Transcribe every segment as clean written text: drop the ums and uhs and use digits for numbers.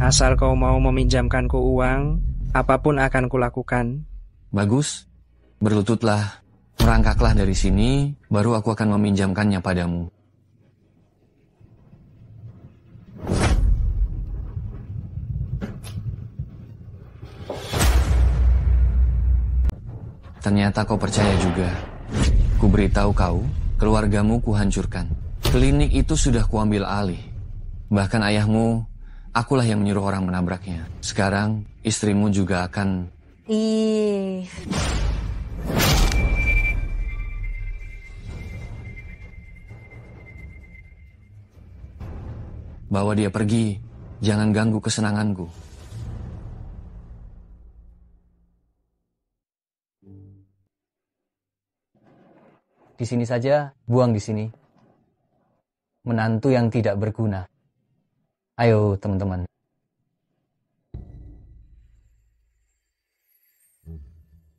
Asal kau mau meminjamkanku uang, apapun akan kulakukan. Bagus, berlututlah, merangkaklah dari sini, baru aku akan meminjamkannya padamu. Ternyata kau percaya juga. Kuberitahu kau, keluargamu kuhancurkan. Klinik itu sudah kuambil alih. Bahkan ayahmu, akulah yang menyuruh orang menabraknya. Sekarang, istrimu juga akan... Ih. Bawa dia pergi, jangan ganggu kesenanganku. Di sini saja, buang di sini. Menantu yang tidak berguna. Ayo teman-teman.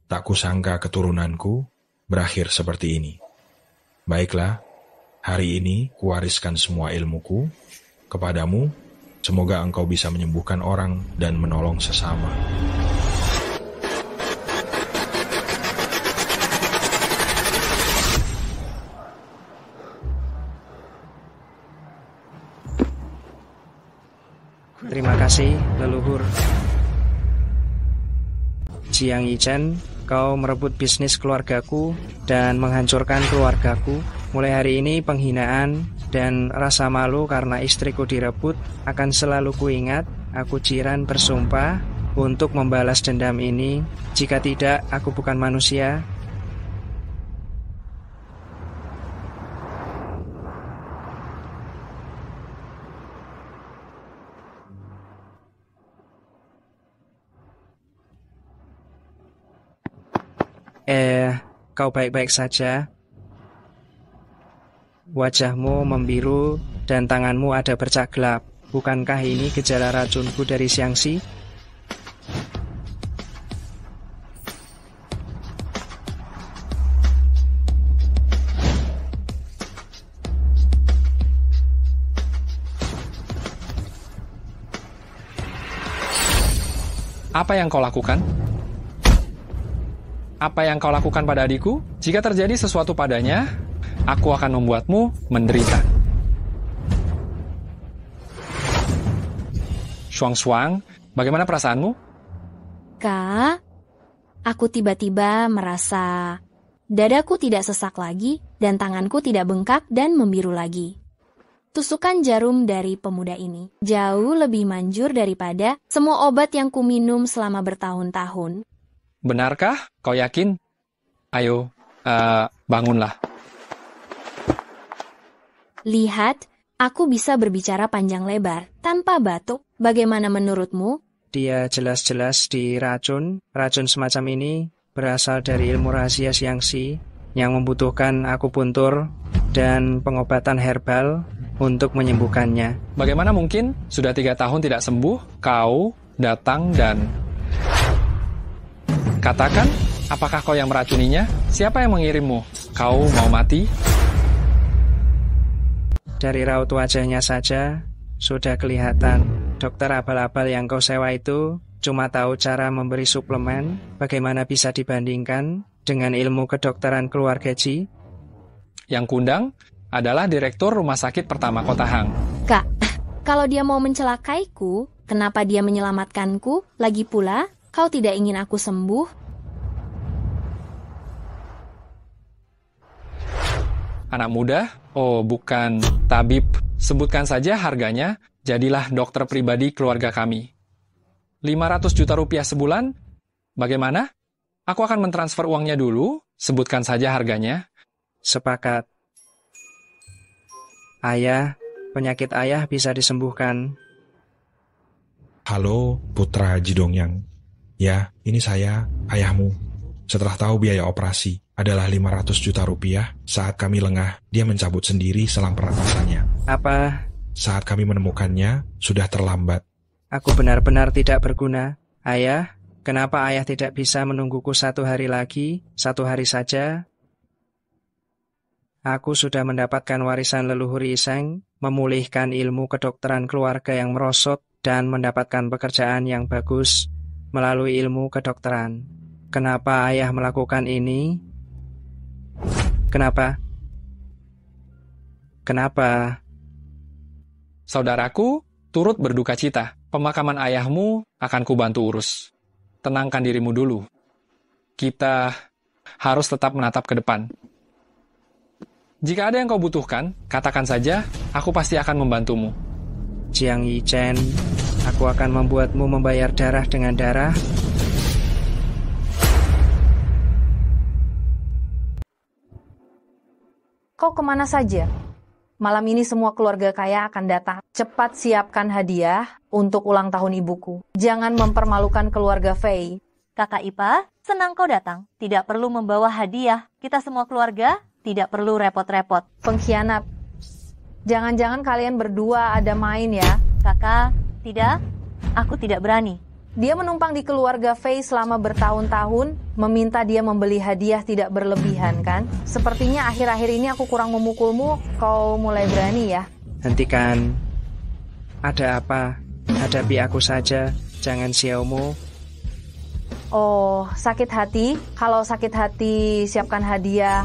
Tak kusangka keturunanku berakhir seperti ini. Baiklah, hari ini kuwariskan semua ilmuku kepadamu. Semoga engkau bisa menyembuhkan orang dan menolong sesama. Terima kasih, leluhur. Jiang Yichen, kau merebut bisnis keluargaku dan menghancurkan keluargaku. Mulai hari ini penghinaan dan rasa malu karena istriku direbut akan selalu kuingat. Aku Jiran bersumpah untuk membalas dendam ini. Jika tidak, aku bukan manusia. Kau baik-baik saja? Wajahmu membiru dan tanganmu ada bercak gelap. Bukankah ini gejala racunku dari Xiangxi? Apa yang kau lakukan? Apa yang kau lakukan pada adikku? Jika terjadi sesuatu padanya, aku akan membuatmu menderita. Shuang, bagaimana perasaanmu? Kak, aku tiba-tiba merasa dadaku tidak sesak lagi dan tanganku tidak bengkak dan membiru lagi. Tusukan jarum dari pemuda ini jauh lebih manjur daripada semua obat yang kuminum selama bertahun-tahun. Benarkah? Kau yakin? Ayo, bangunlah. Lihat, aku bisa berbicara panjang lebar tanpa batuk. Bagaimana menurutmu? Dia jelas-jelas diracun. Racun semacam ini berasal dari ilmu rahasia Xiangxi yang membutuhkan akupuntur dan pengobatan herbal untuk menyembuhkannya. Bagaimana mungkin sudah 3 tahun tidak sembuh, kau datang dan... Katakan, apakah kau yang meracuninya? Siapa yang mengirimmu? Kau mau mati? Dari raut wajahnya saja, sudah kelihatan. Dokter abal-abal yang kau sewa itu cuma tahu cara memberi suplemen. Bagaimana bisa dibandingkan dengan ilmu kedokteran keluarga Ji? Yang kundang adalah direktur rumah sakit pertama Kota Hang. Kak, kalau dia mau mencelakaiku, kenapa dia menyelamatkanku? Lagi pula, kau tidak ingin aku sembuh? Anak muda? Oh, bukan tabib. Sebutkan saja harganya, jadilah dokter pribadi keluarga kami. 500 juta rupiah sebulan? Bagaimana? Aku akan mentransfer uangnya dulu, sebutkan saja harganya. Sepakat. Ayah, penyakit ayah bisa disembuhkan. Halo, Putra Jidongyang. Ya, ini saya, ayahmu. Setelah tahu biaya operasi adalah 500 juta rupiah, saat kami lengah, dia mencabut sendiri selang pernapasannya. Apa? Saat kami menemukannya, sudah terlambat. Aku benar-benar tidak berguna. Ayah, kenapa ayah tidak bisa menungguku 1 hari lagi, 1 hari saja? Aku sudah mendapatkan warisan leluhur Iseng, memulihkan ilmu kedokteran keluarga yang merosot. dan mendapatkan pekerjaan yang bagus melalui ilmu kedokteran. Kenapa ayah melakukan ini? Kenapa? Saudaraku, turut berduka cita. Pemakaman ayahmu akan kubantu urus. Tenangkan dirimu dulu. Kita harus tetap menatap ke depan. Jika ada yang kau butuhkan, katakan saja, aku pasti akan membantumu. Jiang Yichen, aku akan membuatmu membayar darah dengan darah. Kau kemana saja? Malam ini semua keluarga kaya akan datang. Cepat siapkan hadiah untuk ulang tahun ibuku. Jangan mempermalukan keluarga Fei. Kakak Ipar, senang kau datang. Tidak perlu membawa hadiah. Kita semua keluarga tidak perlu repot-repot. Pengkhianat. Jangan-jangan kalian berdua ada main ya? Kakak, tidak. Aku tidak berani. Dia menumpang di keluarga Fei selama bertahun-tahun, meminta dia membeli hadiah tidak berlebihan kan? Sepertinya akhir-akhir ini aku kurang memukulmu, kau mulai berani ya? Hentikan. Ada apa? Hadapi aku saja, jangan Xiaomu. Oh, sakit hati? Kalau sakit hati, siapkan hadiah.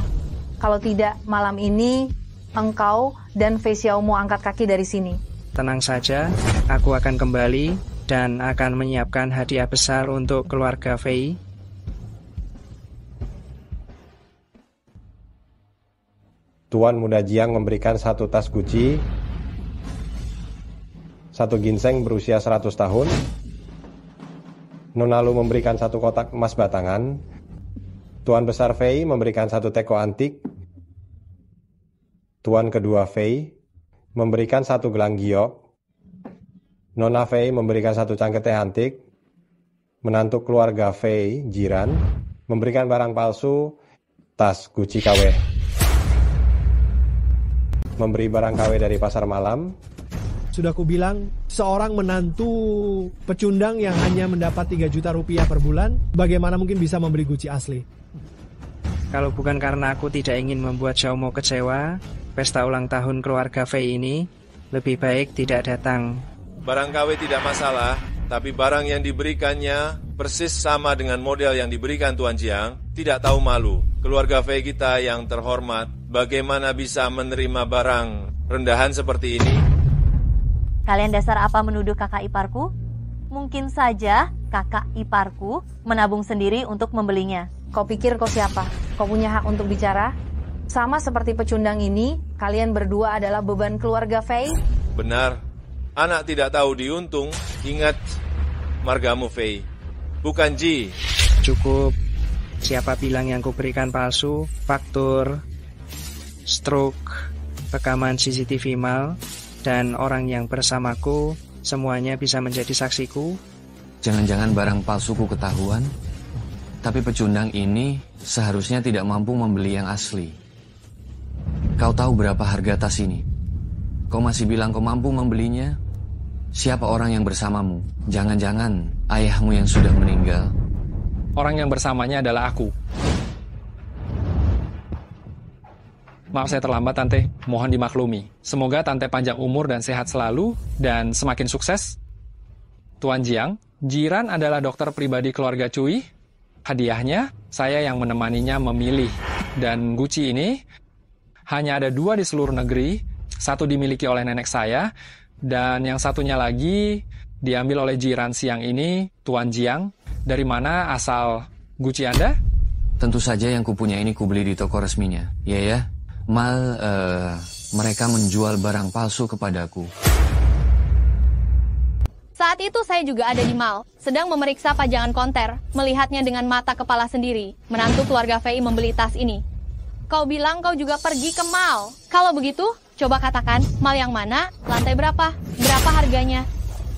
Kalau tidak, malam ini engkau dan Fei Xiaomu angkat kaki dari sini. Tenang saja, aku akan kembali dan akan menyiapkan hadiah besar untuk keluarga Fei. Tuan Muda Jiang memberikan satu tas Gucci, satu ginseng berusia 100 tahun. Nona Lu memberikan satu kotak emas batangan. Tuan Besar Fei memberikan satu teko antik. Tuan kedua Fei memberikan satu gelang giok. Nona Fei memberikan satu cangkir teh antik. Menantu keluarga Fei, Jiran, memberikan barang palsu, tas Gucci KW. Memberi barang KW dari pasar malam. Sudah kubilang, seorang menantu pecundang yang hanya mendapat 3 juta rupiah per bulan, bagaimana mungkin bisa membeli Gucci asli? Kalau bukan karena aku tidak ingin membuat Xiaomo kecewa, pesta ulang tahun keluarga Fei ini lebih baik tidak datang. Barang KW tidak masalah, tapi barang yang diberikannya persis sama dengan model yang diberikan Tuan Jiang. Tidak tahu malu. Keluarga Fei kita yang terhormat, bagaimana bisa menerima barang rendahan seperti ini? Kalian dasar apa menuduh kakak iparku? Mungkin saja kakak iparku menabung sendiri untuk membelinya. Kau pikir kau siapa? Kau punya hak untuk bicara? Sama seperti pecundang ini, kalian berdua adalah beban keluarga Fei? Benar. Anak tidak tahu diuntung. Ingat margamu Fei. Bukan Ji. Cukup. Siapa bilang yang kuberikan palsu, faktur, stroke, rekaman CCTV mal, dan orang yang bersamaku, semuanya bisa menjadi saksiku. Jangan-jangan barang palsuku ketahuan? Tapi pecundang ini seharusnya tidak mampu membeli yang asli. Kau tahu berapa harga tas ini? Kau masih bilang kau mampu membelinya? Siapa orang yang bersamamu? Jangan-jangan ayahmu yang sudah meninggal? Orang yang bersamanya adalah aku. Maaf saya terlambat, Tante. Mohon dimaklumi. Semoga Tante panjang umur dan sehat selalu, dan semakin sukses. Tuan Jiang, Jiran adalah dokter pribadi keluarga Cui. Hadiahnya, saya yang menemaninya memilih. Dan Gucci ini hanya ada 2 di seluruh negeri. 1 dimiliki oleh nenek saya, dan yang satunya lagi diambil oleh Jiran siang ini, Tuan Jiang. Dari mana asal Gucci Anda? Tentu saja yang kupunya ini kubeli di toko resminya. Ya. Mereka menjual barang palsu kepadaku. Saat itu saya juga ada di mall, sedang memeriksa pajangan konter, melihatnya dengan mata kepala sendiri. Menantu keluarga Fei membeli tas ini. Kau bilang kau juga pergi ke mall. Kalau begitu, coba katakan, mall yang mana, lantai berapa, berapa harganya?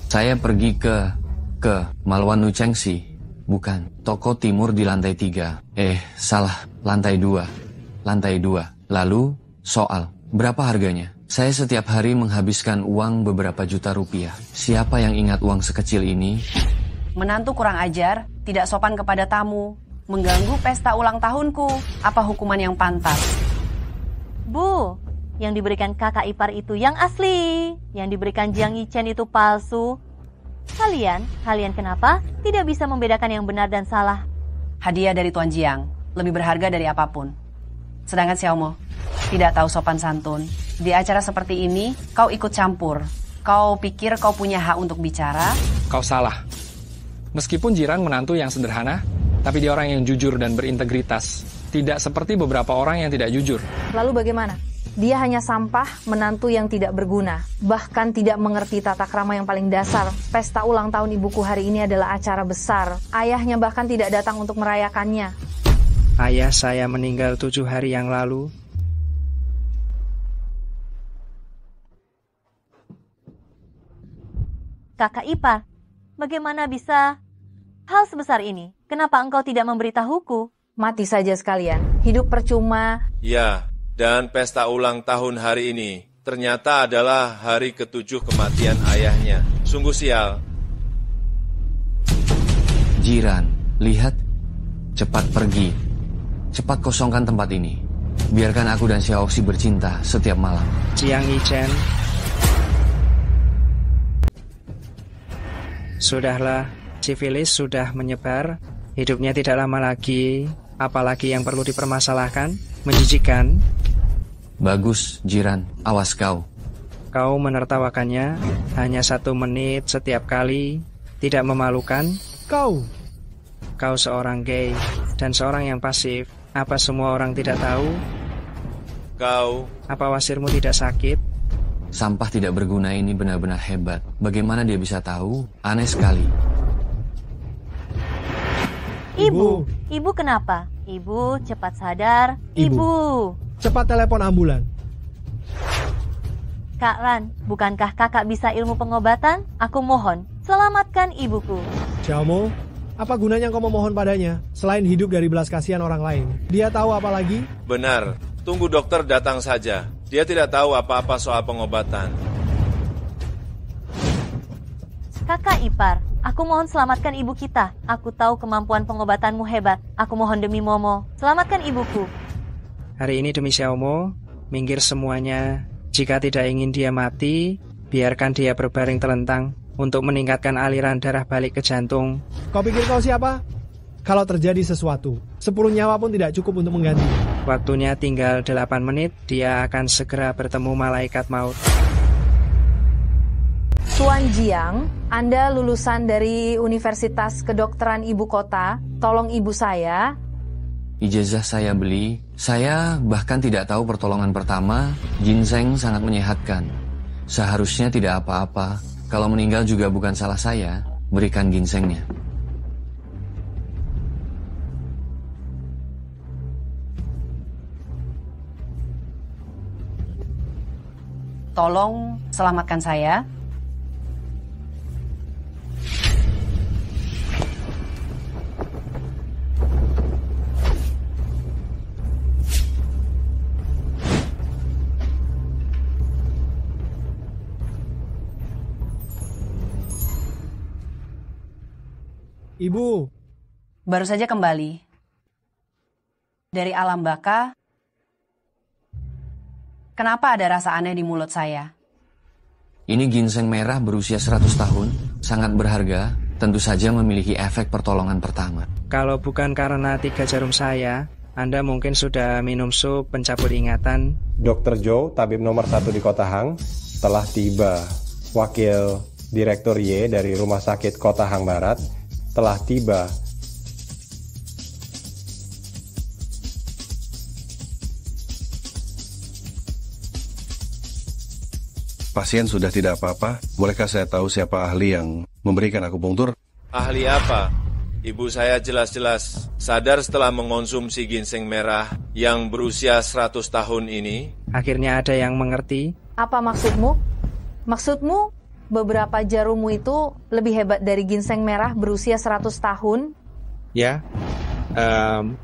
Saya pergi ke Mall Wanu Chengxi. Bukan, toko timur di lantai 3. Salah, lantai 2. Lantai 2. Lalu, soal, berapa harganya? Saya setiap hari menghabiskan uang beberapa juta rupiah. Siapa yang ingat uang sekecil ini? Menantu kurang ajar, tidak sopan kepada tamu, mengganggu pesta ulang tahunku. Apa hukuman yang pantas? Bu, yang diberikan kakak ipar itu yang asli. Yang diberikan Jiang Yichen itu palsu. Kalian kenapa tidak bisa membedakan yang benar dan salah? Hadiah dari Tuan Jiang lebih berharga dari apapun. Sedangkan Xiaomo tidak tahu sopan santun. Di acara seperti ini, kau ikut campur. Kau pikir kau punya hak untuk bicara? Kau salah. Meskipun Jiran menantu yang sederhana, tapi dia orang yang jujur dan berintegritas. Tidak seperti beberapa orang yang tidak jujur. Lalu bagaimana? Dia hanya sampah, menantu yang tidak berguna. Bahkan tidak mengerti tata krama yang paling dasar. Pesta ulang tahun ibuku hari ini adalah acara besar. Ayahnya bahkan tidak datang untuk merayakannya. Ayah saya meninggal 7 hari yang lalu. Kakak ipar, bagaimana bisa hal sebesar ini? Kenapa engkau tidak memberitahuku? Mati saja sekalian. Hidup percuma. Ya, dan pesta ulang tahun hari ini ternyata adalah hari ke-7 kematian ayahnya. Sungguh sial. Jiran, lihat. Cepat pergi. Cepat kosongkan tempat ini. Biarkan aku dan Xiaoxi bercinta setiap malam. Jiang Yichen. Sudahlah, sifilis sudah menyebar. Hidupnya tidak lama lagi. Apalagi yang perlu dipermasalahkan? Menjijikan. Bagus, Jiran. Awas kau. Kau menertawakannya hanya 1 menit setiap kali. Tidak memalukan? Kau seorang gay dan seorang yang pasif. Apa semua orang tidak tahu? Apa wasirmu tidak sakit? Sampah tidak berguna ini benar-benar hebat. Bagaimana dia bisa tahu? Aneh sekali. Ibu kenapa? Ibu cepat sadar. Ibu. Cepat telepon ambulan. Kak Ran, bukankah kakak bisa ilmu pengobatan? Aku mohon, selamatkan ibuku. Xiaomo, apa gunanya kau memohon padanya selain hidup dari belas kasihan orang lain? Dia tahu apa lagi? Benar, tunggu dokter datang saja. Dia tidak tahu apa-apa soal pengobatan. Kakak ipar, aku mohon selamatkan ibu kita. Aku tahu kemampuan pengobatanmu hebat. Aku mohon demi Momo, selamatkan ibuku. Hari ini demi Xiaomo, minggir semuanya. Jika tidak ingin dia mati, biarkan dia berbaring telentang untuk meningkatkan aliran darah balik ke jantung. Kau pikir kau siapa? Kalau terjadi sesuatu, 10 nyawa pun tidak cukup untuk mengganti. Waktunya tinggal 8 menit, dia akan segera bertemu malaikat maut. Tuan Jiang, Anda lulusan dari Universitas Kedokteran Ibu Kota. Tolong ibu saya. Ijazah saya beli. Saya bahkan tidak tahu pertolongan pertama. Ginseng sangat menyehatkan. Seharusnya tidak apa-apa. Kalau meninggal juga bukan salah saya. Berikan ginsengnya. Tolong selamatkan saya. Ibu. Baru saja kembali dari alam baka. Kenapa ada rasa aneh di mulut saya? Ini ginseng merah berusia 100 tahun, sangat berharga, tentu saja memiliki efek pertolongan pertama. Kalau bukan karena 3 jarum saya, Anda mungkin sudah minum sup pencabut ingatan. Dr. Zhou, tabib nomor 1 di Kota Hang, telah tiba. Wakil Direktur Y dari Rumah Sakit Kota Hang Barat telah tiba. Pasien sudah tidak apa-apa. Bolehkah saya tahu siapa ahli yang memberikan akupunktur? Ahli apa? Ibu saya jelas-jelas sadar setelah mengonsumsi ginseng merah yang berusia 100 tahun ini. Akhirnya ada yang mengerti. Apa maksudmu? Maksudmu beberapa jarummu itu lebih hebat dari ginseng merah berusia 100 tahun? Ya,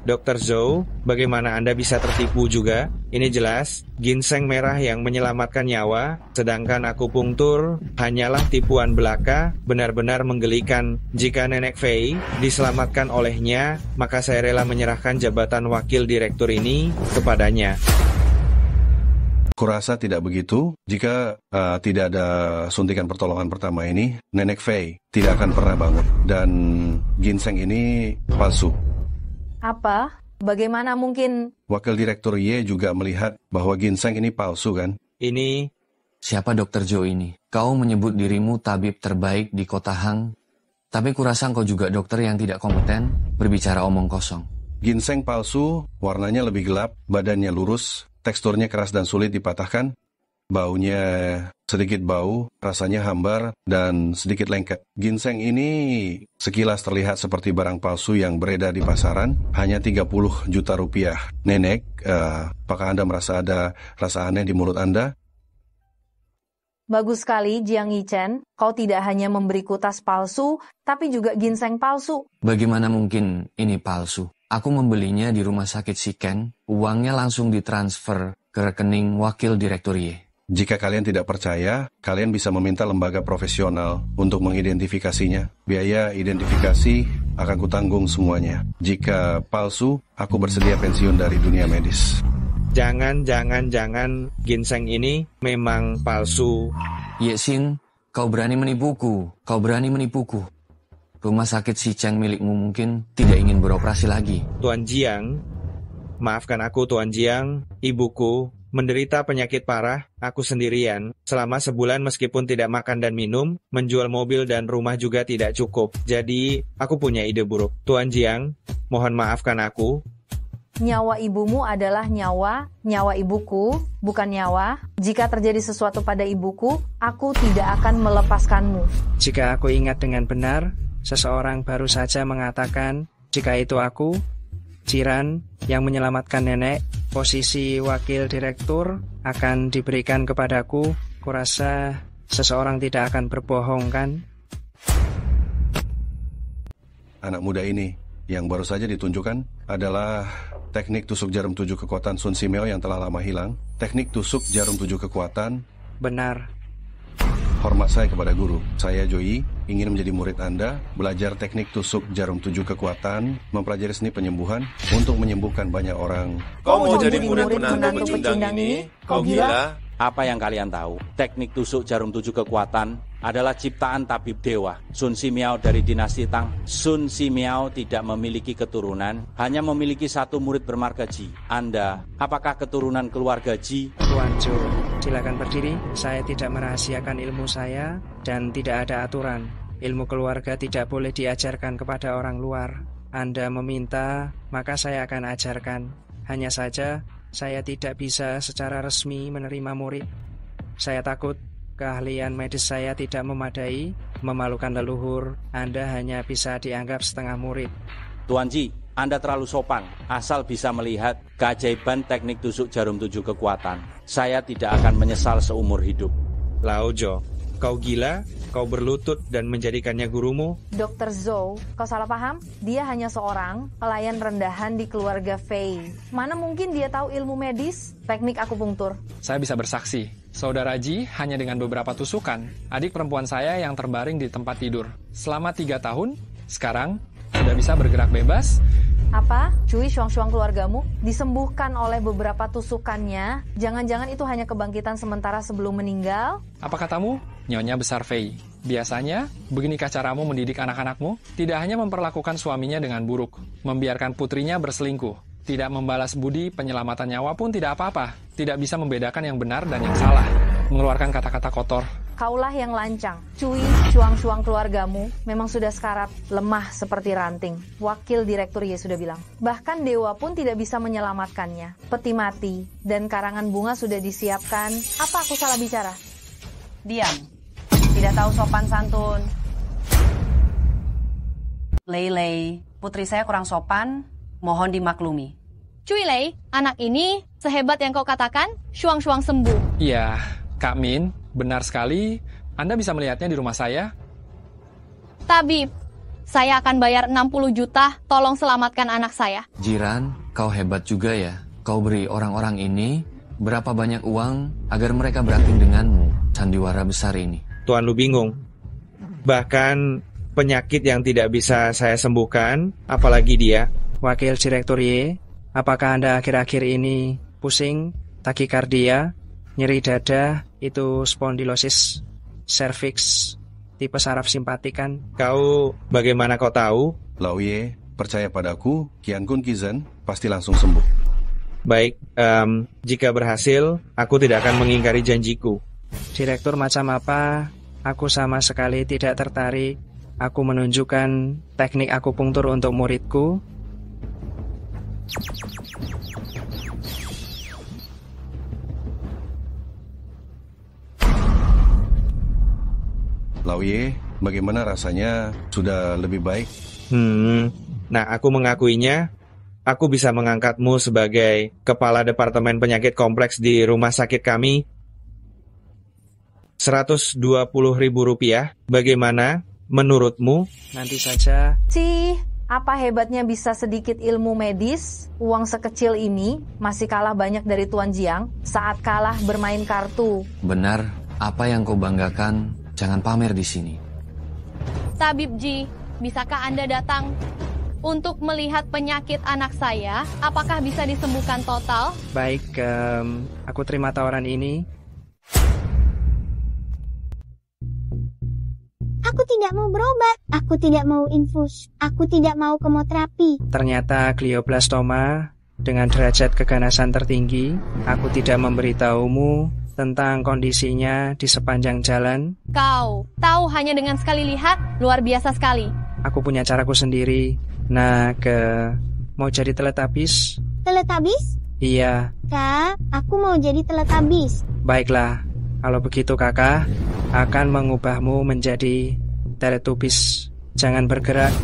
Dr. Zhou, bagaimana Anda bisa tertipu juga? Ini jelas, ginseng merah yang menyelamatkan nyawa, sedangkan akupunktur hanyalah tipuan belaka, benar-benar menggelikan. Jika Nenek Fei diselamatkan olehnya, maka saya rela menyerahkan jabatan wakil direktur ini kepadanya. Kurasa tidak begitu. Jika tidak ada suntikan pertolongan pertama ini, Nenek Fei tidak akan pernah bangun. Dan ginseng ini palsu. Apa? Bagaimana mungkin? Wakil Direktur Ye juga melihat bahwa ginseng ini palsu kan? Ini... Siapa Dr. Zhou ini? Kau menyebut dirimu tabib terbaik di kota Hang, tapi kurasa kau juga dokter yang tidak kompeten, berbicara omong kosong. Ginseng palsu, warnanya lebih gelap, badannya lurus, teksturnya keras dan sulit dipatahkan, baunya sedikit bau, rasanya hambar, dan sedikit lengket. Ginseng ini sekilas terlihat seperti barang palsu yang beredar di pasaran, hanya 30 juta rupiah. Nenek, apakah Anda merasa ada rasa aneh di mulut Anda? Bagus sekali, Jiang Yichen. Kau tidak hanya memberiku tas palsu, tapi juga ginseng palsu. Bagaimana mungkin ini palsu? Aku membelinya di rumah sakit Shiken, uangnya langsung ditransfer ke rekening wakil direktur Ye. Jika kalian tidak percaya, kalian bisa meminta lembaga profesional untuk mengidentifikasinya. Biaya identifikasi akan kutanggung semuanya. Jika palsu, aku bersedia pensiun dari dunia medis. Jangan ginseng ini memang palsu. Ye Xin, kau berani menipuku. Rumah sakit Shicheng milikmu mungkin tidak ingin beroperasi lagi. Tuan Jiang, maafkan aku Tuan Jiang, ibuku menderita penyakit parah, aku sendirian. Selama sebulan meskipun tidak makan dan minum, menjual mobil dan rumah juga tidak cukup. Jadi, aku punya ide buruk. Tuan Jiang, mohon maafkan aku. Nyawa ibumu adalah nyawa ibuku, bukan nyawa. Jika terjadi sesuatu pada ibuku, aku tidak akan melepaskanmu. Jika aku ingat dengan benar, seseorang baru saja mengatakan, jika itu aku, Jiran, yang menyelamatkan nenek, posisi wakil direktur akan diberikan kepadaku. Kurasa seseorang tidak akan berbohong, kan? Anak muda ini yang baru saja ditunjukkan adalah teknik tusuk jarum 7 kekuatan Sun Simeo yang telah lama hilang. Teknik tusuk jarum 7 kekuatan. Benar. Hormat saya kepada guru. Saya Joy, ingin menjadi murid Anda, belajar teknik tusuk jarum 7 kekuatan, mempelajari seni penyembuhan untuk menyembuhkan banyak orang. Kau mau jadi murid menantu pecundang ini? Kau gila? Apa yang kalian tahu? Teknik tusuk jarum 7 kekuatan adalah ciptaan tabib dewa Sun Simiao dari dinasti Tang. Sun Simiao tidak memiliki keturunan, hanya memiliki satu murid bermarga Ji. Anda, apakah keturunan keluarga Ji? Tuan Zhou, silakan berdiri. Saya tidak merahasiakan ilmu saya dan tidak ada aturan. Ilmu keluarga tidak boleh diajarkan kepada orang luar. Anda meminta, maka saya akan ajarkan. Hanya saja, saya tidak bisa secara resmi menerima murid. Saya takut keahlian medis saya tidak memadai, memalukan leluhur. Anda hanya bisa dianggap setengah murid. Tuan Ji, Anda terlalu sopan. Asal bisa melihat keajaiban teknik tusuk jarum 7 kekuatan, saya tidak akan menyesal seumur hidup. Lao Jo, kau gila? Kau berlutut dan menjadikannya gurumu? Dr. Zhou, kau salah paham? Dia hanya seorang pelayan rendahan di keluarga Fei. Mana mungkin dia tahu ilmu medis, teknik akupunktur? Saya bisa bersaksi, Saudara Ji hanya dengan beberapa tusukan, adik perempuan saya yang terbaring di tempat tidur. Selama 3 tahun, sekarang sudah bisa bergerak bebas. Apa? Cui Shuang-Shuang keluargamu disembuhkan oleh beberapa tusukannya? Jangan-jangan itu hanya kebangkitan sementara sebelum meninggal? Apa katamu, Nyonya Besar Fei? Biasanya, beginikah caramu mendidik anak-anakmu? Tidak hanya memperlakukan suaminya dengan buruk, membiarkan putrinya berselingkuh, tidak membalas budi, penyelamatan nyawa pun tidak apa-apa. Tidak bisa membedakan yang benar dan yang salah, mengeluarkan kata-kata kotor. Kaulah yang lancang. Cui Shuang-Shuang keluargamu memang sudah sekarat, lemah seperti ranting. Wakil Direktur Ye sudah bilang. Bahkan dewa pun tidak bisa menyelamatkannya. Peti mati dan karangan bunga sudah disiapkan. Apa aku salah bicara? Diam. Tidak tahu sopan santun. Lei, putri saya kurang sopan. Mohon dimaklumi. Cui Lei, anak ini sehebat yang kau katakan, Shuang-Shuang sembuh. Iya, Kak Min, benar sekali. Anda bisa melihatnya di rumah saya. Tabib, saya akan bayar 60 juta, tolong selamatkan anak saya. Jiran, kau hebat juga ya. Kau beri orang-orang ini berapa banyak uang agar mereka berakting denganmu, sandiwara besar ini. Tuan Lu bingung. Bahkan penyakit yang tidak bisa saya sembuhkan, apalagi dia. Wakil Direktur Ye, apakah Anda akhir-akhir ini pusing, takikardia, Nyeri dada itu spondylosis cervix tipe saraf simpatik kan? Bagaimana kau tahu? Lauye, percaya padaku, Kian Kun Kizan pasti langsung sembuh. Baik, jika berhasil, aku tidak akan mengingkari janjiku. Direktur macam apa? Aku sama sekali tidak tertarik. Aku menunjukkan teknik akupunktur untuk muridku. Lauye, bagaimana rasanya? Sudah lebih baik? Nah, aku mengakuinya. Aku bisa mengangkatmu sebagai kepala departemen penyakit kompleks di rumah sakit kami. Rp120.000. Bagaimana menurutmu? Nanti saja. Apa hebatnya bisa sedikit ilmu medis? Uang sekecil ini masih kalah banyak dari Tuan Jiang saat kalah bermain kartu. Benar, apa yang kau banggakan? Jangan pamer di sini. Tabib Ji, bisakah Anda datang untuk melihat penyakit anak saya? Apakah bisa disembuhkan total? Baik, aku terima tawaran ini. Aku tidak mau berobat, aku tidak mau infus, aku tidak mau kemoterapi. Ternyata glioblastoma dengan derajat keganasan tertinggi. Aku tidak memberitahumu tentang kondisinya di sepanjang jalan. Kau tahu hanya dengan sekali lihat, luar biasa sekali. Aku punya caraku sendiri. Nah, mau jadi teletabis? Teletabis? Iya. Kak, aku mau jadi teletabis. Baiklah, kalau begitu kakak akan mengubahmu menjadi teletubis. Jangan bergerak.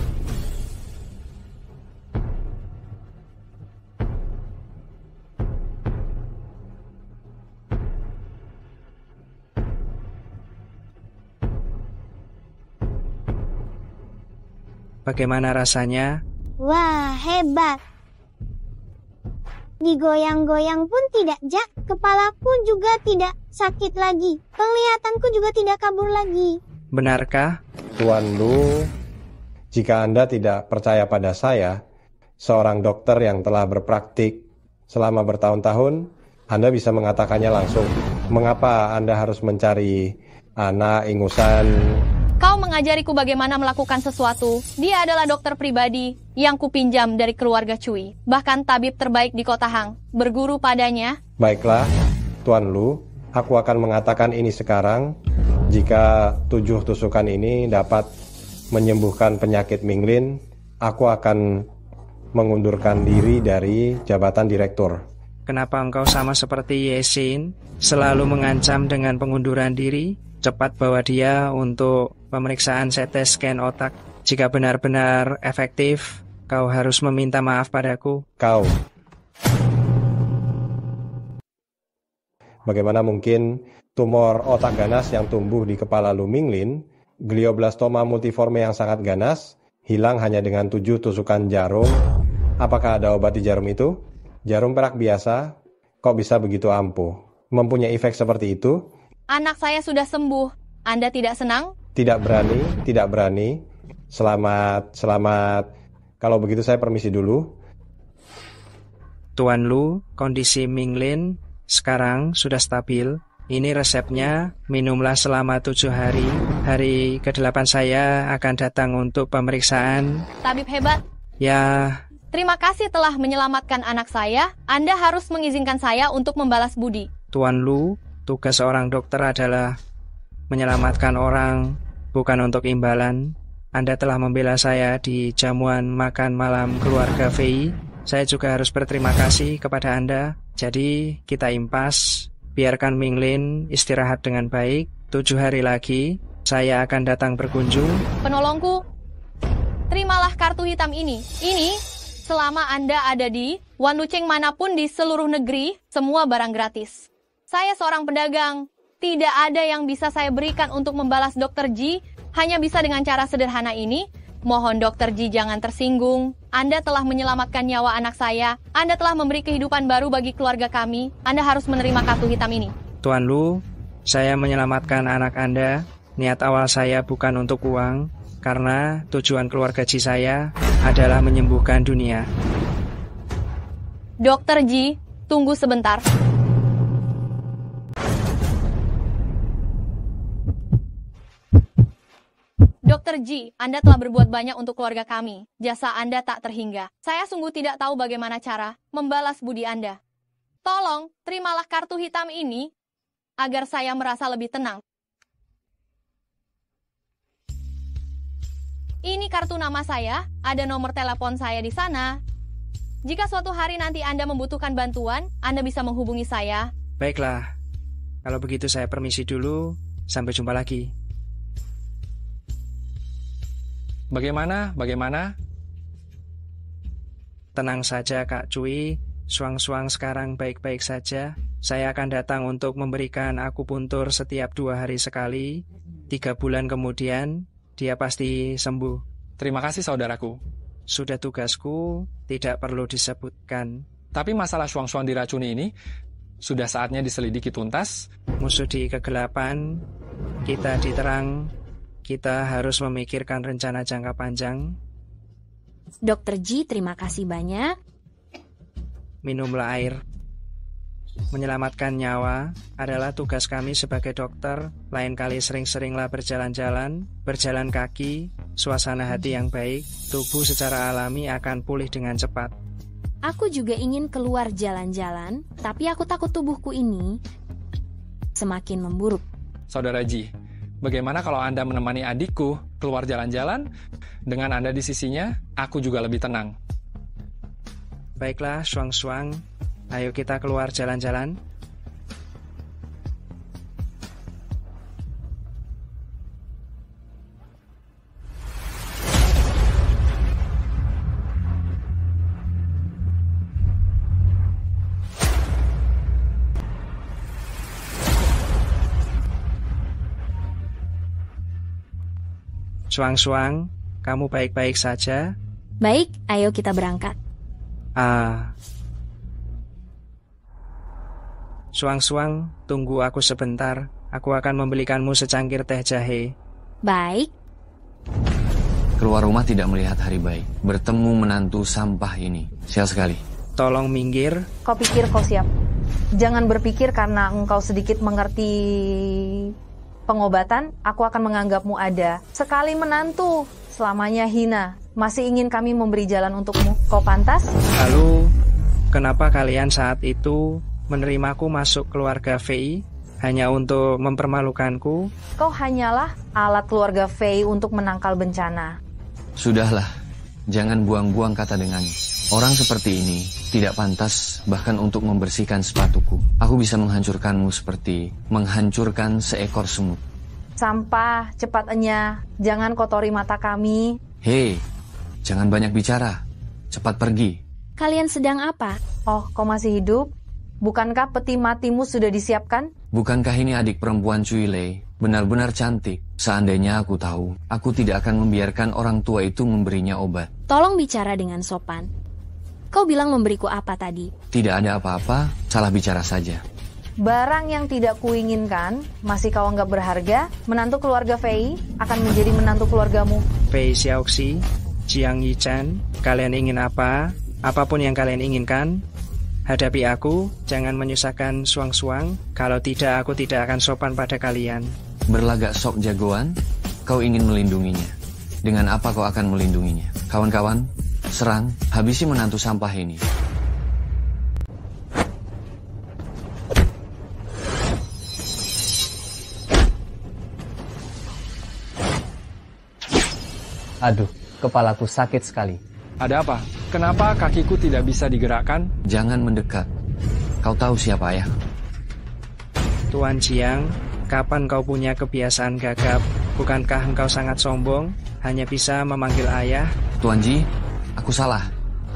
Bagaimana rasanya? Wah, hebat. Digoyang-goyang pun tidak, Jak. Kepalaku juga tidak sakit lagi. Penglihatanku juga tidak kabur lagi. Benarkah? Tuan Lu, jika Anda tidak percaya pada saya, seorang dokter yang telah berpraktik selama bertahun-tahun, Anda bisa mengatakannya langsung. Mengapa Anda harus mencari anak, ingusan? Kau mengajariku bagaimana melakukan sesuatu. Dia adalah dokter pribadi yang kupinjam dari keluarga Cui. Bahkan tabib terbaik di kota Hang. Berguru padanya. Baiklah, Tuan Lu, aku akan mengatakan ini sekarang. Jika 7 tusukan ini dapat menyembuhkan penyakit Minglin, aku akan mengundurkan diri dari jabatan direktur. Kenapa engkau sama seperti Yesin, selalu mengancam dengan pengunduran diri? Cepat bawa dia untuk pemeriksaan CT scan otak. Jika benar-benar efektif, kau harus meminta maaf padaku. Kau. Bagaimana mungkin tumor otak ganas yang tumbuh di kepala Lu Minglin, glioblastoma multiforme yang sangat ganas, hilang hanya dengan 7 tusukan jarum? Apakah ada obat di jarum itu? Jarum perak biasa, kok bisa begitu ampuh? Mempunyai efek seperti itu? Anak saya sudah sembuh. Anda tidak senang? Tidak berani. Selamat. Kalau begitu saya permisi dulu. Tuan Lu, kondisi Minglin sekarang sudah stabil. Ini resepnya, minumlah selama 7 hari. Hari ke-8 saya akan datang untuk pemeriksaan. Tabib hebat. Ya. Terima kasih telah menyelamatkan anak saya. Anda harus mengizinkan saya untuk membalas budi. Tuan Lu, tugas seorang dokter adalah menyelamatkan orang, bukan untuk imbalan. Anda telah membela saya di jamuan makan malam keluarga Fei. Saya juga harus berterima kasih kepada Anda. Jadi, kita impas. Biarkan Minglin istirahat dengan baik. 7 hari lagi, saya akan datang berkunjung. Penolongku, terimalah kartu hitam ini. Ini, selama Anda ada di Wan Luceng manapun di seluruh negeri, semua barang gratis. Saya seorang pedagang. Tidak ada yang bisa saya berikan untuk membalas Dr. Ji. Hanya bisa dengan cara sederhana ini. Mohon Dr. Ji jangan tersinggung. Anda telah menyelamatkan nyawa anak saya. Anda telah memberi kehidupan baru bagi keluarga kami. Anda harus menerima kartu hitam ini. Tuan Lu, saya menyelamatkan anak Anda. Niat awal saya bukan untuk uang. Karena tujuan keluarga Ji saya adalah menyembuhkan dunia. Dr. Ji, tunggu sebentar. Dr. Ji, Anda telah berbuat banyak untuk keluarga kami. Jasa Anda tak terhingga. Saya sungguh tidak tahu bagaimana cara membalas budi Anda. Tolong, terimalah kartu hitam ini agar saya merasa lebih tenang. Ini kartu nama saya, ada nomor telepon saya di sana. Jika suatu hari nanti Anda membutuhkan bantuan, Anda bisa menghubungi saya. Baiklah, kalau begitu saya permisi dulu. Sampai jumpa lagi. Bagaimana? Tenang saja Kak Cui, Suang-Suang sekarang baik-baik saja. Saya akan datang untuk memberikan akupuntur setiap 2 hari sekali. 3 bulan kemudian, dia pasti sembuh. Terima kasih saudaraku. Sudah tugasku, tidak perlu disebutkan. Tapi masalah Suang-Suang diracuni ini, sudah saatnya diselidiki tuntas. Musuh di kegelapan, kita diterang. Kita harus memikirkan rencana jangka panjang. Dr. Ji, terima kasih banyak. Minumlah air. Menyelamatkan nyawa adalah tugas kami sebagai dokter. Lain kali sering-seringlah berjalan-jalan, berjalan kaki, suasana hati yang baik, tubuh secara alami akan pulih dengan cepat. Aku juga ingin keluar jalan-jalan, tapi aku takut tubuhku ini semakin memburuk. Saudara Ji, bagaimana kalau Anda menemani adikku keluar jalan-jalan? Dengan Anda di sisinya, aku juga lebih tenang. Baiklah, Suang-Suang. Ayo kita keluar jalan-jalan. Suang-Suang, kamu baik-baik saja? Baik, ayo kita berangkat. Suang-Suang, tunggu aku sebentar. Aku akan membelikanmu secangkir teh jahe. Baik. Keluar rumah tidak melihat hari baik. Bertemu menantu sampah ini. Sial sekali. Tolong minggir. Kau pikir kau siap? Jangan berpikir karena engkau sedikit mengerti pengobatan, aku akan menganggapmu ada. Sekali menantu, selamanya hina. Masih ingin kami memberi jalan untukmu. Kau pantas? Lalu, kenapa kalian saat itu menerimaku masuk keluarga VI hanya untuk mempermalukanku? Kau hanyalah alat keluarga VI untuk menangkal bencana. Sudahlah, jangan buang-buang kata dengannya. Orang seperti ini tidak pantas bahkan untuk membersihkan sepatuku. Aku bisa menghancurkanmu seperti menghancurkan seekor semut. Sampah, cepat enyah. Jangan kotori mata kami. Hei, jangan banyak bicara. Cepat pergi. Kalian sedang apa? Oh, kau masih hidup? Bukankah peti matimu sudah disiapkan? Bukankah ini adik perempuan Cui Lei? Benar-benar cantik. Seandainya aku tahu, aku tidak akan membiarkan orang tua itu memberinya obat. Tolong bicara dengan sopan. Kau bilang memberiku apa tadi? Tidak ada apa-apa, salah bicara saja. Barang yang tidak kuinginkan, masih kau anggap berharga, menantu keluarga Fei akan menjadi menantu keluargamu. Fei Xiaoxi, Jiang Yichan, kalian ingin apa? Apapun yang kalian inginkan, hadapi aku, jangan menyusahkan Suang-Suang. Kalau tidak, aku tidak akan sopan pada kalian. Berlagak sok jagoan, kau ingin melindunginya. Dengan apa kau akan melindunginya? Kawan-kawan, serang, habisi menantu sampah ini. Aduh, kepalaku sakit sekali. Ada apa? Kenapa kakiku tidak bisa digerakkan? Jangan mendekat. Kau tahu siapa ayah? Tuan Jiang, kapan kau punya kebiasaan gagap? Bukankah engkau sangat sombong? Hanya bisa memanggil ayah? Tuan Ji, aku salah.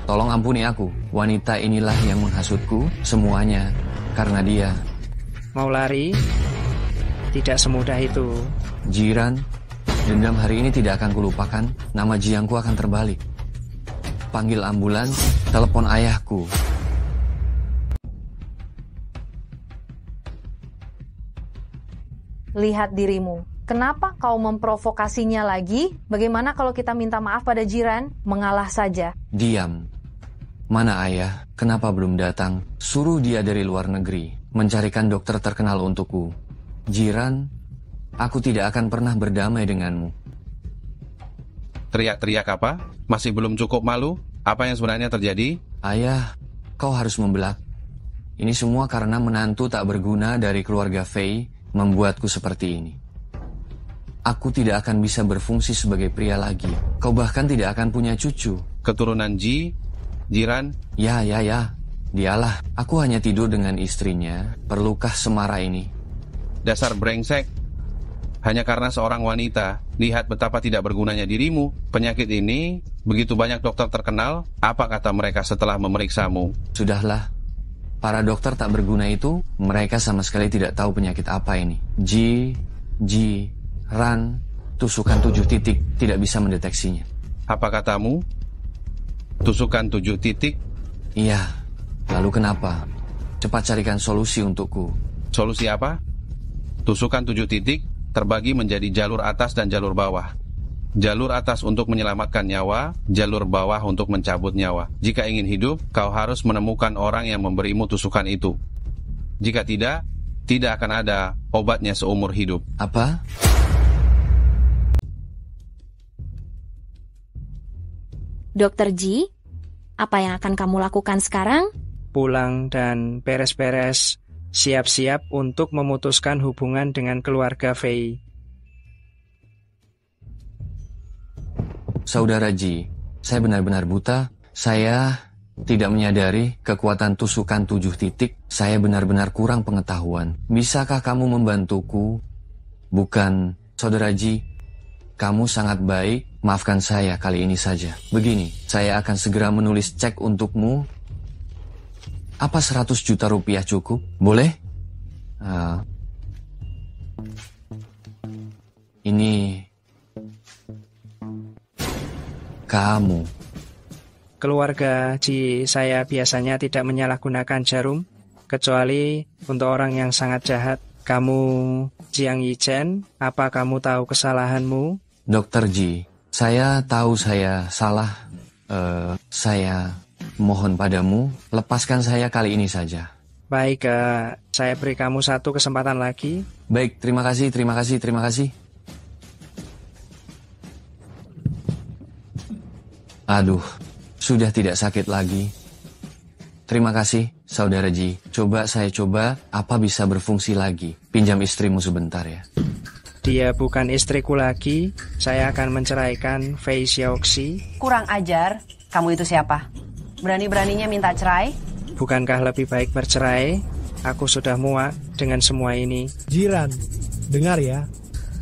Tolong ampuni aku. Wanita inilah yang menghasutku semuanya karena dia. Mau lari? Tidak semudah itu. Jiran, dendam hari ini tidak akan kulupakan. Nama Jiangku akan terbalik. Panggil ambulans, telepon ayahku. Lihat dirimu. Kenapa kau memprovokasinya lagi? Bagaimana kalau kita minta maaf pada Jiran? Mengalah saja. Diam. Mana ayah? Kenapa belum datang? Suruh dia dari luar negeri, mencarikan dokter terkenal untukku. Jiran, aku tidak akan pernah berdamai denganmu. Teriak-teriak apa? Masih belum cukup malu? Apa yang sebenarnya terjadi? Ayah, kau harus membelak. Ini semua karena menantu tak berguna dari keluarga Fei membuatku seperti ini. Aku tidak akan bisa berfungsi sebagai pria lagi. Kau bahkan tidak akan punya cucu. Keturunan Ji, Jiran? Ya. Dialah. Aku hanya tidur dengan istrinya. Perlukah semarah ini? Dasar brengsek. Hanya karena seorang wanita, lihat betapa tidak bergunanya dirimu. Penyakit ini, begitu banyak dokter terkenal, apa kata mereka setelah memeriksamu? Sudahlah. Para dokter tak berguna itu, mereka sama sekali tidak tahu penyakit apa ini. Ran, tusukan 7 titik, tidak bisa mendeteksinya. Apa katamu? Tusukan 7 titik? Iya. Lalu kenapa? Cepat carikan solusi untukku. Solusi apa? Tusukan 7 titik terbagi menjadi jalur atas dan jalur bawah. Jalur atas untuk menyelamatkan nyawa, jalur bawah untuk mencabut nyawa. Jika ingin hidup, kau harus menemukan orang yang memberimu tusukan itu. Jika tidak, tidak akan ada obatnya seumur hidup. Apa? Dokter Ji, apa yang akan kamu lakukan sekarang? Pulang dan beres-beres, siap-siap untuk memutuskan hubungan dengan keluarga Fei. Saudara Ji, saya benar-benar buta. Saya tidak menyadari kekuatan tusukan 7 titik. Saya benar-benar kurang pengetahuan. Bisakah kamu membantuku? Bukan, Saudara Ji. Kamu sangat baik. Maafkan saya kali ini saja. Begini, saya akan segera menulis cek untukmu. Apa 100 juta rupiah cukup? Boleh? Ini kamu. Keluarga Ji saya biasanya tidak menyalahgunakan jarum, kecuali untuk orang yang sangat jahat. Kamu Jiang Yichen, apa kamu tahu kesalahanmu? Dokter Ji, saya tahu saya salah. Saya mohon padamu, lepaskan saya kali ini saja. Baik, saya beri kamu 1 kesempatan lagi. Baik, terima kasih. Aduh, sudah tidak sakit lagi. Terima kasih, Saudara Ji. Saya coba apa bisa berfungsi lagi. Pinjam istrimu sebentar ya. Dia bukan istriku lagi. Saya akan menceraikan Fei Xiaoxi. Kurang ajar. Kamu itu siapa? Berani-beraninya minta cerai? Bukankah lebih baik bercerai? Aku sudah muak dengan semua ini. Jiran, dengar ya.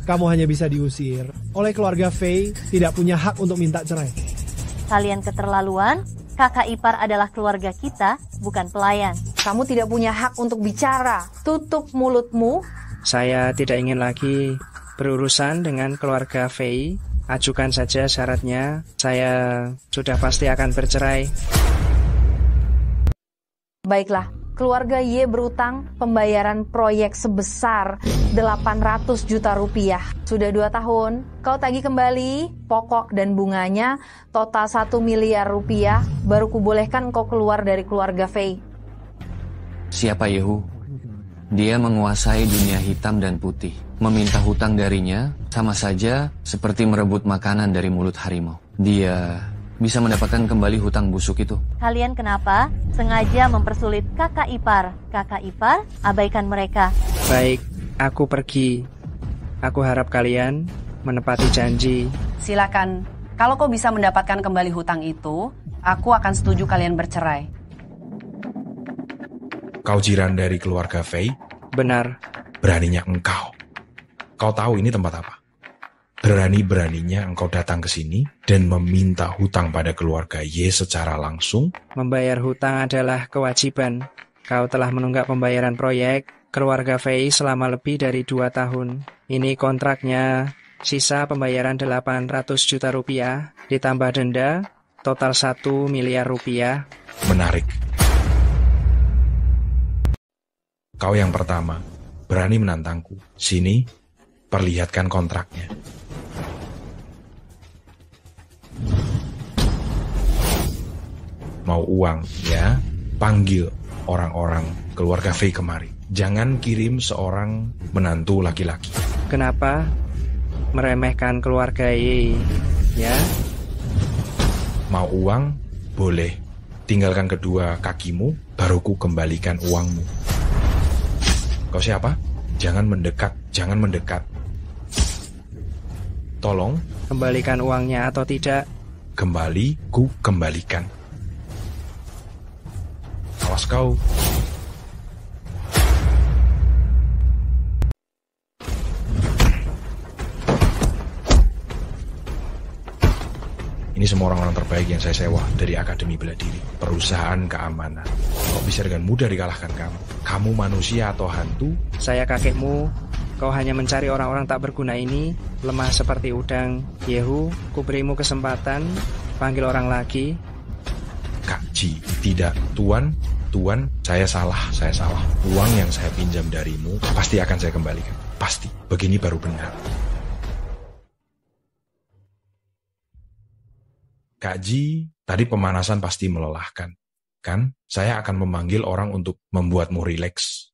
Kamu hanya bisa diusir oleh keluarga Fei, tidak punya hak untuk minta cerai. Kalian keterlaluan. Kakak ipar adalah keluarga kita, bukan pelayan. Kamu tidak punya hak untuk bicara. Tutup mulutmu. Saya tidak ingin lagi berurusan dengan keluarga Fei. Ajukan saja syaratnya. Saya sudah pasti akan bercerai. Baiklah, keluarga Ye berutang pembayaran proyek sebesar 800 juta rupiah. Sudah 2 tahun, kau tagih kembali pokok dan bunganya total 1 miliar rupiah, baru kubolehkan kau keluar dari keluarga Fei. Siapa Yehu? Dia menguasai dunia hitam dan putih. Meminta hutang darinya sama saja seperti merebut makanan dari mulut harimau. Dia bisa mendapatkan kembali hutang busuk itu. Kalian kenapa sengaja mempersulit kakak ipar? Kakak ipar, abaikan mereka. Baik, aku pergi. Aku harap kalian menepati janji. Silakan. Kalau kau bisa mendapatkan kembali hutang itu, aku akan setuju kalian bercerai. Kau jiran dari keluarga Fei? Benar. Beraninya engkau. Kau tahu ini tempat apa? Berani-beraninya engkau datang ke sini dan meminta hutang pada keluarga Ye secara langsung? Membayar hutang adalah kewajiban. Kau telah menunggak pembayaran proyek keluarga Fei selama lebih dari 2 tahun. Ini kontraknya, sisa pembayaran 800 juta rupiah, ditambah denda, total 1 miliar rupiah. Menarik. Kau yang pertama, berani menantangku. Sini, perlihatkan kontraknya. Mau uang, ya? Panggil orang-orang keluarga Fei kemari. Jangan kirim seorang menantu laki-laki. Kenapa meremehkan keluarga Ye? Ya, Mau uang? Boleh. Tinggalkan kedua kakimu, baru ku kembalikan uangmu. Kau siapa? Jangan mendekat, jangan mendekat. Tolong. Kembalikan uangnya atau tidak? Kembali, ku kembalikan. Awas kau. Ini semua orang-orang terbaik yang saya sewa dari Akademi Bela Diri, perusahaan keamanan. Kok bisa dengan mudah dikalahkan kamu? Kamu manusia atau hantu? Saya kakekmu. Kau hanya mencari orang-orang tak berguna ini, lemah seperti udang. Yehu, kuberimu kesempatan, panggil orang lagi. Kak Ji, tidak. Tuan, saya salah. Uang yang saya pinjam darimu pasti akan saya kembalikan. Pasti. Begini baru benar. Kak Ji, tadi pemanasan pasti melelahkan. Kan, saya akan memanggil orang untuk membuatmu rileks.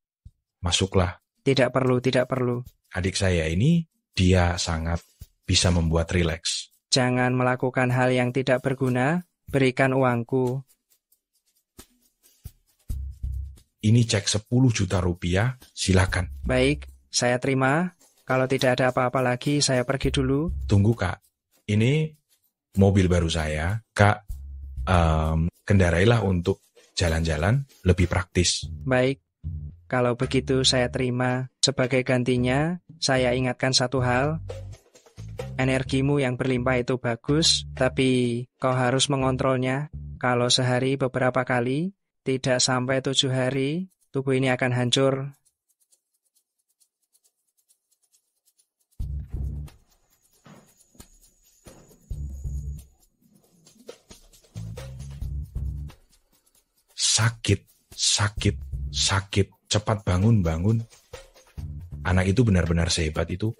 Masuklah. Tidak perlu. Adik saya ini, dia sangat bisa membuat rileks. Jangan melakukan hal yang tidak berguna, berikan uangku. Ini cek 10 juta rupiah, silakan. Baik, saya terima. Kalau tidak ada apa-apa lagi, saya pergi dulu. Tunggu, Kak. Ini mobil baru saya. Kak, kendarailah untuk jalan-jalan lebih praktis. Baik, kalau begitu saya terima. Sebagai gantinya, saya ingatkan satu hal. Energimu yang berlimpah itu bagus, tapi kau harus mengontrolnya. Kalau sehari beberapa kali, tidak sampai 7 hari, tubuh ini akan hancur. Sakit. Cepat bangun. Anak itu benar-benar sehebat itu.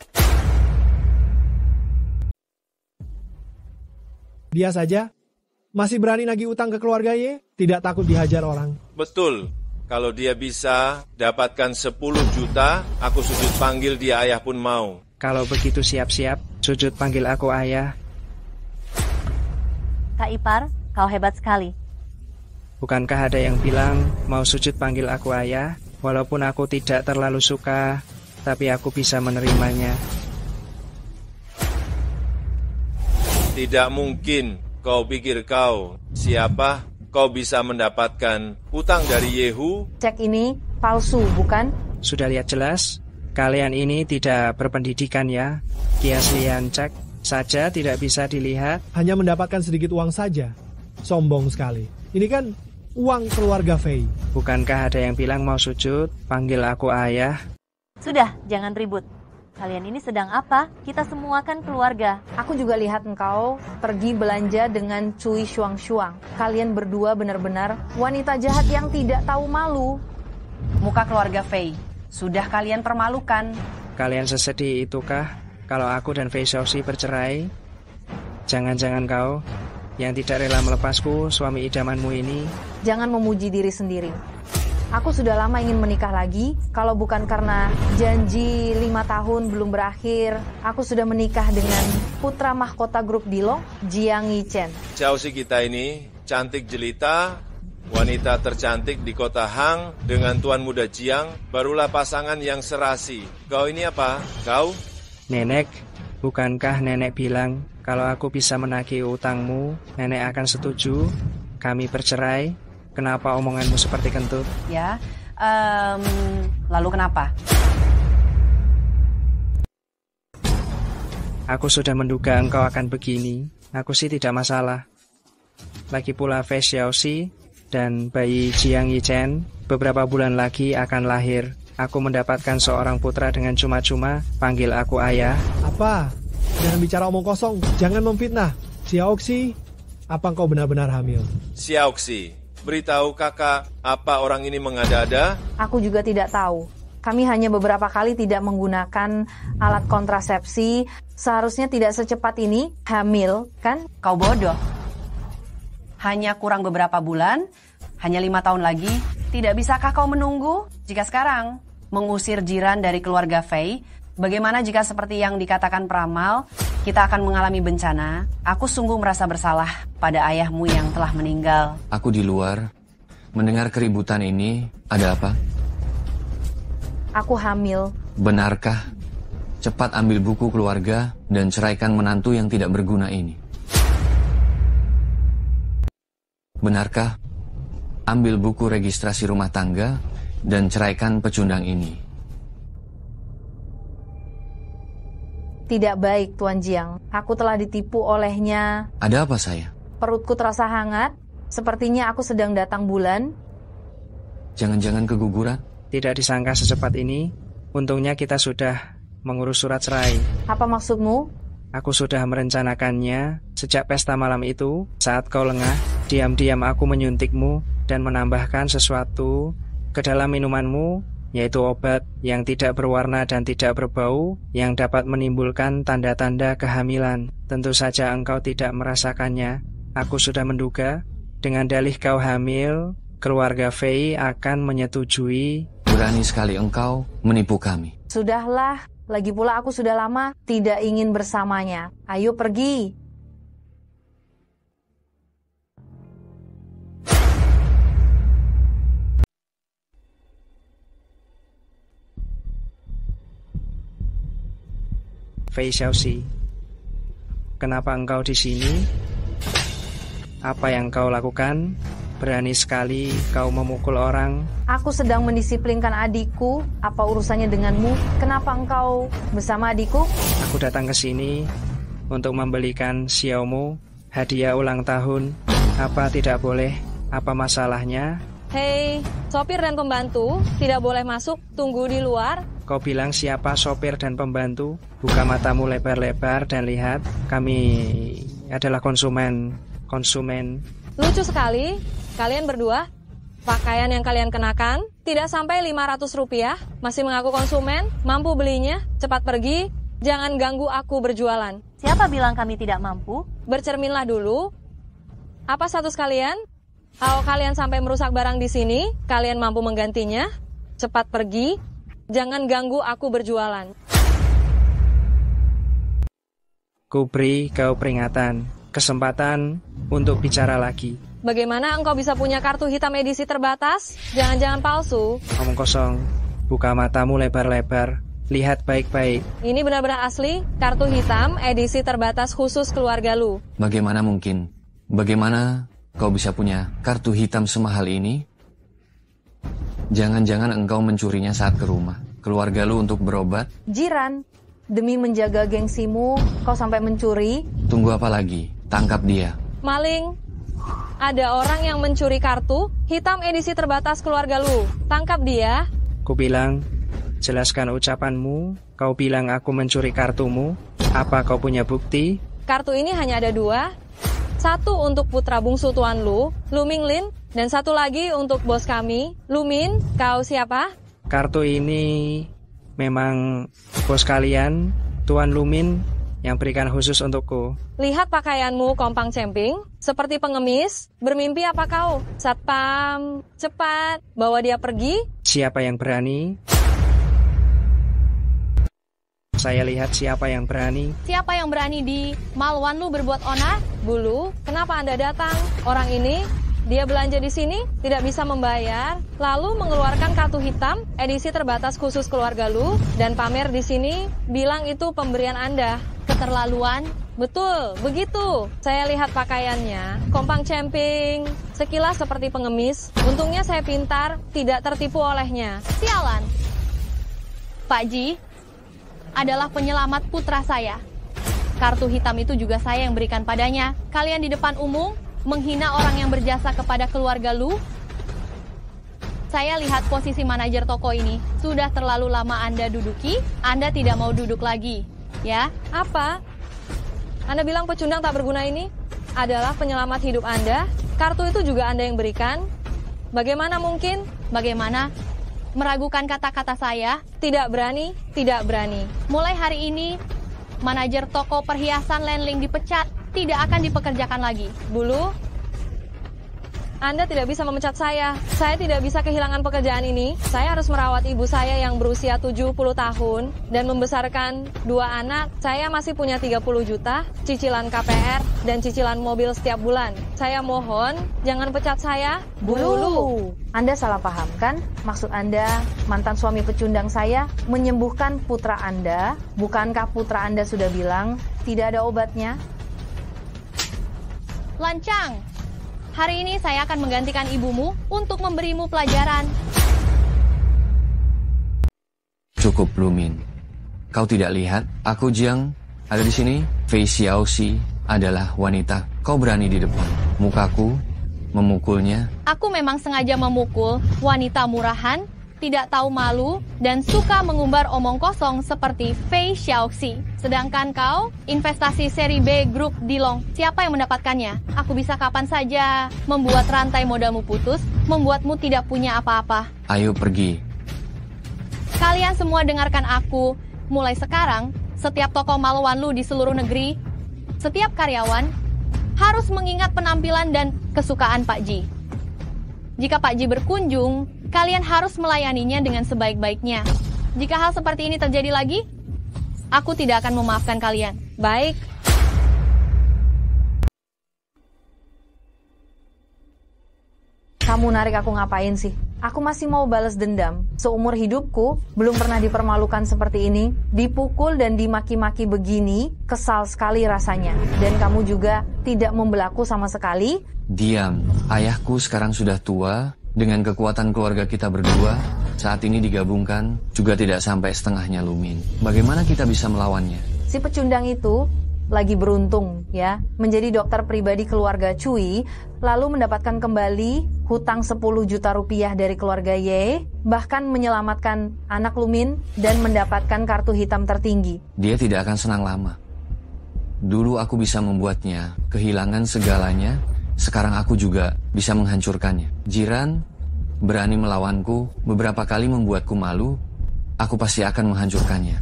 Dia saja masih berani nagih utang ke keluarga Ye, tidak takut dihajar orang. Betul. Kalau dia bisa dapatkan 10 juta, aku sujud panggil dia ayah pun mau. Kalau begitu siap-siap, sujud panggil aku ayah. Kak Ipar, kau hebat sekali. Bukankah ada yang bilang mau sujud panggil aku ayah? Walaupun aku tidak terlalu suka, tapi aku bisa menerimanya. Tidak mungkin. Kau pikir kau siapa? Kau bisa mendapatkan utang dari Yehu? Cek ini palsu, bukan? Sudah lihat jelas? Kalian ini tidak berpendidikan ya. Keaslian cek saja tidak bisa dilihat. Hanya mendapatkan sedikit uang saja. Sombong sekali. Ini kan uang keluarga Fei. Bukankah ada yang bilang mau sujud, panggil aku ayah? Sudah, jangan ribut. Kalian ini sedang apa? Kita semua kan keluarga. Aku juga lihat engkau pergi belanja dengan Cui Shuang-Shuang. Kalian berdua benar-benar wanita jahat yang tidak tahu malu. Muka keluarga Fei, sudah kalian permalukan. Kalian sesedih itukah kalau aku dan Fei Xiaoxi bercerai? Jangan-jangan kau yang tidak rela melepasku, suami idamanmu ini. Jangan memuji diri sendiri. Aku sudah lama ingin menikah lagi. Kalau bukan karena janji 5 tahun belum berakhir, aku sudah menikah dengan putra mahkota grup Dilong, Jiang Yichen. Xiaoxi kita ini cantik jelita, wanita tercantik di kota Hang dengan tuan muda Jiang, barulah pasangan yang serasi. Kau ini apa? Kau? Nenek, bukankah nenek bilang kalau aku bisa menagih utangmu, nenek akan setuju kami bercerai? Kenapa omonganmu seperti kentut? Ya, lalu kenapa? Aku sudah menduga engkau akan begini. Aku sih tidak masalah. Lagi pula Fei Xiaoxi dan bayi Jiang Yichen beberapa bulan lagi akan lahir. Aku mendapatkan seorang putra dengan cuma-cuma, panggil aku ayah. Apa? Jangan bicara omong kosong, jangan memfitnah. Xiaoxi, apa engkau benar-benar hamil? Xiaoxi, beritahu kakak, apa orang ini mengada-ada? Aku juga tidak tahu. Kami hanya beberapa kali tidak menggunakan alat kontrasepsi. Seharusnya tidak secepat ini hamil, kan? Kau bodoh. Hanya kurang beberapa bulan, hanya 5 tahun lagi. Tidak bisakah kau menunggu? Jika sekarang mengusir jiran dari keluarga Fei, Bagaimana jika seperti yang dikatakan peramal, kita akan mengalami bencana? Aku sungguh merasa bersalah pada ayahmu yang telah meninggal. Aku di luar, mendengar keributan ini. Ada apa? Aku hamil. Benarkah? Cepat ambil buku keluarga dan ceraikan menantu yang tidak berguna ini. Benarkah? Ambil buku registrasi rumah tangga dan ceraikan pecundang ini. Tidak baik, Tuan Jiang. Aku telah ditipu olehnya. Ada apa saya? Perutku terasa hangat. Sepertinya aku sedang datang bulan. Jangan-jangan keguguran? Tidak disangka secepat ini. Untungnya kita sudah mengurus surat cerai. Apa maksudmu? Aku sudah merencanakannya sejak pesta malam itu. Saat kau lengah, diam-diam aku menyuntikmu dan menambahkan sesuatu ke dalam minumanmu, yaitu obat yang tidak berwarna dan tidak berbau, yang dapat menimbulkan tanda-tanda kehamilan. Tentu saja engkau tidak merasakannya. Aku sudah menduga, dengan dalih kau hamil, keluarga Fei akan menyetujui. Berani sekali engkau menipu kami. Sudahlah, lagi pula aku sudah lama tidak ingin bersamanya. Ayo pergi. Fei Xiaoxi, kenapa engkau di sini? Apa yang kau lakukan? Berani sekali kau memukul orang. Aku sedang mendisiplinkan adikku. Apa urusannya denganmu? Kenapa engkau bersama adikku? Aku datang ke sini untuk membelikan Xiaomu hadiah ulang tahun. Apa tidak boleh? Apa masalahnya? Hei, sopir dan pembantu tidak boleh masuk, tunggu di luar. Kau bilang siapa sopir dan pembantu? Buka matamu lebar-lebar dan lihat, kami adalah konsumen. Lucu sekali, kalian berdua. Pakaian yang kalian kenakan tidak sampai 500 rupiah, masih mengaku konsumen, mampu belinya, cepat pergi, jangan ganggu aku berjualan. Siapa bilang kami tidak mampu? Bercerminlah dulu. Apa status kalian? Kalau kalian sampai merusak barang di sini, kalian mampu menggantinya, cepat pergi, jangan ganggu aku berjualan. Ku beri kau peringatan, kesempatan untuk bicara lagi. Bagaimana engkau bisa punya kartu hitam edisi terbatas? Jangan-jangan palsu. Omong kosong, buka matamu lebar-lebar, lihat baik-baik. Ini benar-benar asli, kartu hitam edisi terbatas khusus keluarga lu. Bagaimana mungkin? Bagaimana kau bisa punya kartu hitam semahal ini? Jangan-jangan engkau mencurinya saat ke rumah keluarga lu untuk berobat? Jiran, demi menjaga gengsimu, kau sampai mencuri? Tunggu apa lagi? Tangkap dia. Maling. Ada orang yang mencuri kartu hitam edisi terbatas keluarga lu. Tangkap dia. Ku bilang, jelaskan ucapanmu. Kau bilang aku mencuri kartumu. Apa kau punya bukti? Kartu ini hanya ada 2. Satu untuk putra bungsu tuan lu, Lu Minglin. Dan satu lagi untuk bos kami, Lu Min. Kau siapa? Kartu ini memang bos kalian, Tuan Lu Min, yang berikan khusus untukku. Lihat pakaianmu kompang cemping, seperti pengemis. Bermimpi apa kau? Satpam, cepat, bawa dia pergi. Siapa yang berani? Saya lihat siapa yang berani. Siapa yang berani di Malwan lu berbuat onar? Bulu, kenapa Anda datang? Orang ini, dia belanja di sini, tidak bisa membayar, lalu mengeluarkan kartu hitam edisi terbatas khusus keluarga lu, dan pamer di sini, bilang itu pemberian Anda. Keterlaluan? Betul, begitu. Saya lihat pakaiannya, kompang camping, sekilas seperti pengemis. Untungnya saya pintar, tidak tertipu olehnya. Sialan. Pak Ji adalah penyelamat putra saya. Kartu hitam itu juga saya yang berikan padanya. Kalian di depan umum menghina orang yang berjasa kepada keluarga lu. Saya lihat posisi manajer toko ini sudah terlalu lama Anda duduki. Anda tidak mau duduk lagi. Ya, apa? Anda bilang pecundang tak berguna ini adalah penyelamat hidup Anda. Kartu itu juga Anda yang berikan. Bagaimana mungkin? Bagaimana meragukan kata-kata saya? Tidak berani, tidak berani. Mulai hari ini, manajer toko perhiasan Lenling dipecat. Tidak akan dipekerjakan lagi. Bulu, Anda tidak bisa memecat saya. Saya tidak bisa kehilangan pekerjaan ini. Saya harus merawat ibu saya yang berusia 70 tahun dan membesarkan 2 anak. Saya masih punya 30 juta, cicilan KPR, dan cicilan mobil setiap bulan. Saya mohon, jangan pecat saya dulu. Anda salah paham kan? Maksud Anda, mantan suami pecundang saya menyembuhkan putra Anda? Bukankah putra Anda sudah bilang tidak ada obatnya? Lancang! Hari ini saya akan menggantikan ibumu untuk memberimu pelajaran. Cukup, Lumin. Kau tidak lihat? Aku Jiang ada di sini. Fei Xiaoxi adalah wanita. Kau berani di depan mukaku memukulnya. Aku memang sengaja memukul wanita murahan, tidak tahu malu, dan suka mengumbar omong kosong seperti Fei Xiaoxi. Sedangkan kau, investasi seri B Grup Dilong, siapa yang mendapatkannya? Aku bisa kapan saja membuat rantai modalmu putus, membuatmu tidak punya apa-apa. Ayo pergi. Kalian semua dengarkan aku. Mulai sekarang, setiap toko Malwanlu di seluruh negeri, setiap karyawan harus mengingat penampilan dan kesukaan Pak Ji. Jika Pak Ji berkunjung, kalian harus melayaninya dengan sebaik-baiknya. Jika hal seperti ini terjadi lagi, aku tidak akan memaafkan kalian. Baik. Kamu narik aku ngapain sih? Aku masih mau balas dendam. Seumur hidupku, belum pernah dipermalukan seperti ini. Dipukul dan dimaki-maki begini, kesal sekali rasanya. Dan kamu juga tidak membelaku sama sekali. Diam. Ayahku sekarang sudah tua. Dengan kekuatan keluarga kita berdua, saat ini digabungkan, juga tidak sampai setengahnya Lumin. Bagaimana kita bisa melawannya? Si pecundang itu lagi beruntung ya, menjadi dokter pribadi keluarga Cui, lalu mendapatkan kembali hutang 10 juta rupiah dari keluarga Ye, bahkan menyelamatkan anak Lumin dan mendapatkan kartu hitam tertinggi. Dia tidak akan senang lama. Dulu aku bisa membuatnya kehilangan segalanya, sekarang aku juga bisa menghancurkannya. Jiran berani melawanku, beberapa kali membuatku malu, aku pasti akan menghancurkannya.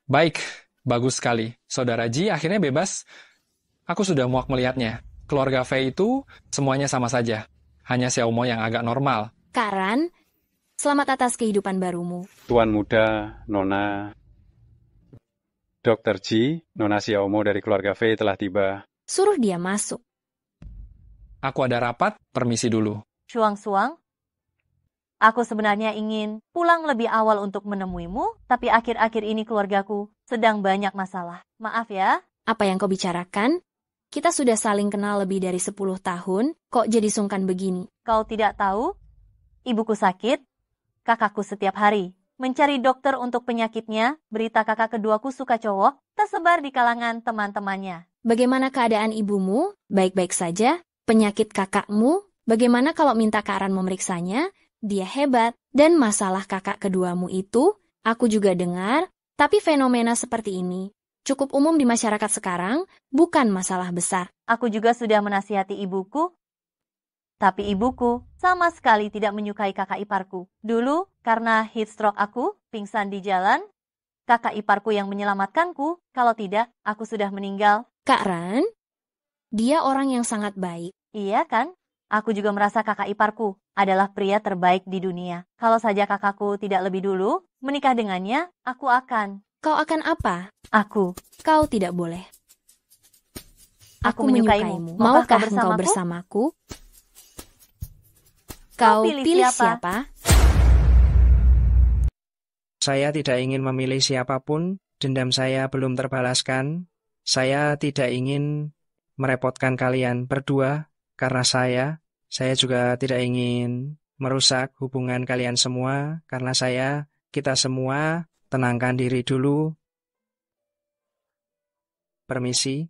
Baik, bagus sekali. Saudara Ji akhirnya bebas. Aku sudah muak melihatnya. Keluarga Fei itu semuanya sama saja. Hanya Xiaomo yang agak normal. Kak Ran, selamat atas kehidupan barumu. Tuan muda, Nona, Dr. Ji, Nona Xiaomo dari keluarga Fei telah tiba. Suruh dia masuk. Aku ada rapat, permisi dulu. Suang-suang, aku sebenarnya ingin pulang lebih awal untuk menemuimu, tapi akhir-akhir ini keluargaku sedang banyak masalah. Maaf ya. Apa yang kau bicarakan? Kita sudah saling kenal lebih dari 10 tahun, kok jadi sungkan begini? Kau tidak tahu? Ibuku sakit, kakakku setiap hari mencari dokter untuk penyakitnya, berita kakak keduaku suka cowok, tersebar di kalangan teman-temannya. Bagaimana keadaan ibumu? Baik-baik saja. Penyakit kakakmu? Bagaimana kalau minta Kak Ran memeriksanya? Dia hebat. Dan masalah kakak keduamu itu, aku juga dengar, tapi fenomena seperti ini cukup umum di masyarakat sekarang, bukan masalah besar. Aku juga sudah menasihati ibuku, tapi ibuku sama sekali tidak menyukai kakak iparku. Dulu, karena heat stroke aku, pingsan di jalan, kakak iparku yang menyelamatkanku, kalau tidak, aku sudah meninggal. Kak Ran, dia orang yang sangat baik. Iya kan? Aku juga merasa kakak iparku adalah pria terbaik di dunia. Kalau saja kakakku tidak lebih dulu menikah dengannya, aku akan. Kau akan apa? Aku. Kau tidak boleh. Aku menyukaimu. Maukah engkau bersamaku? Kau pilih siapa? Saya tidak ingin memilih siapapun, dendam saya belum terbalaskan. Saya tidak ingin merepotkan kalian berdua, karena saya juga tidak ingin merusak hubungan kalian semua, karena kita semua tenangkan diri dulu. Permisi.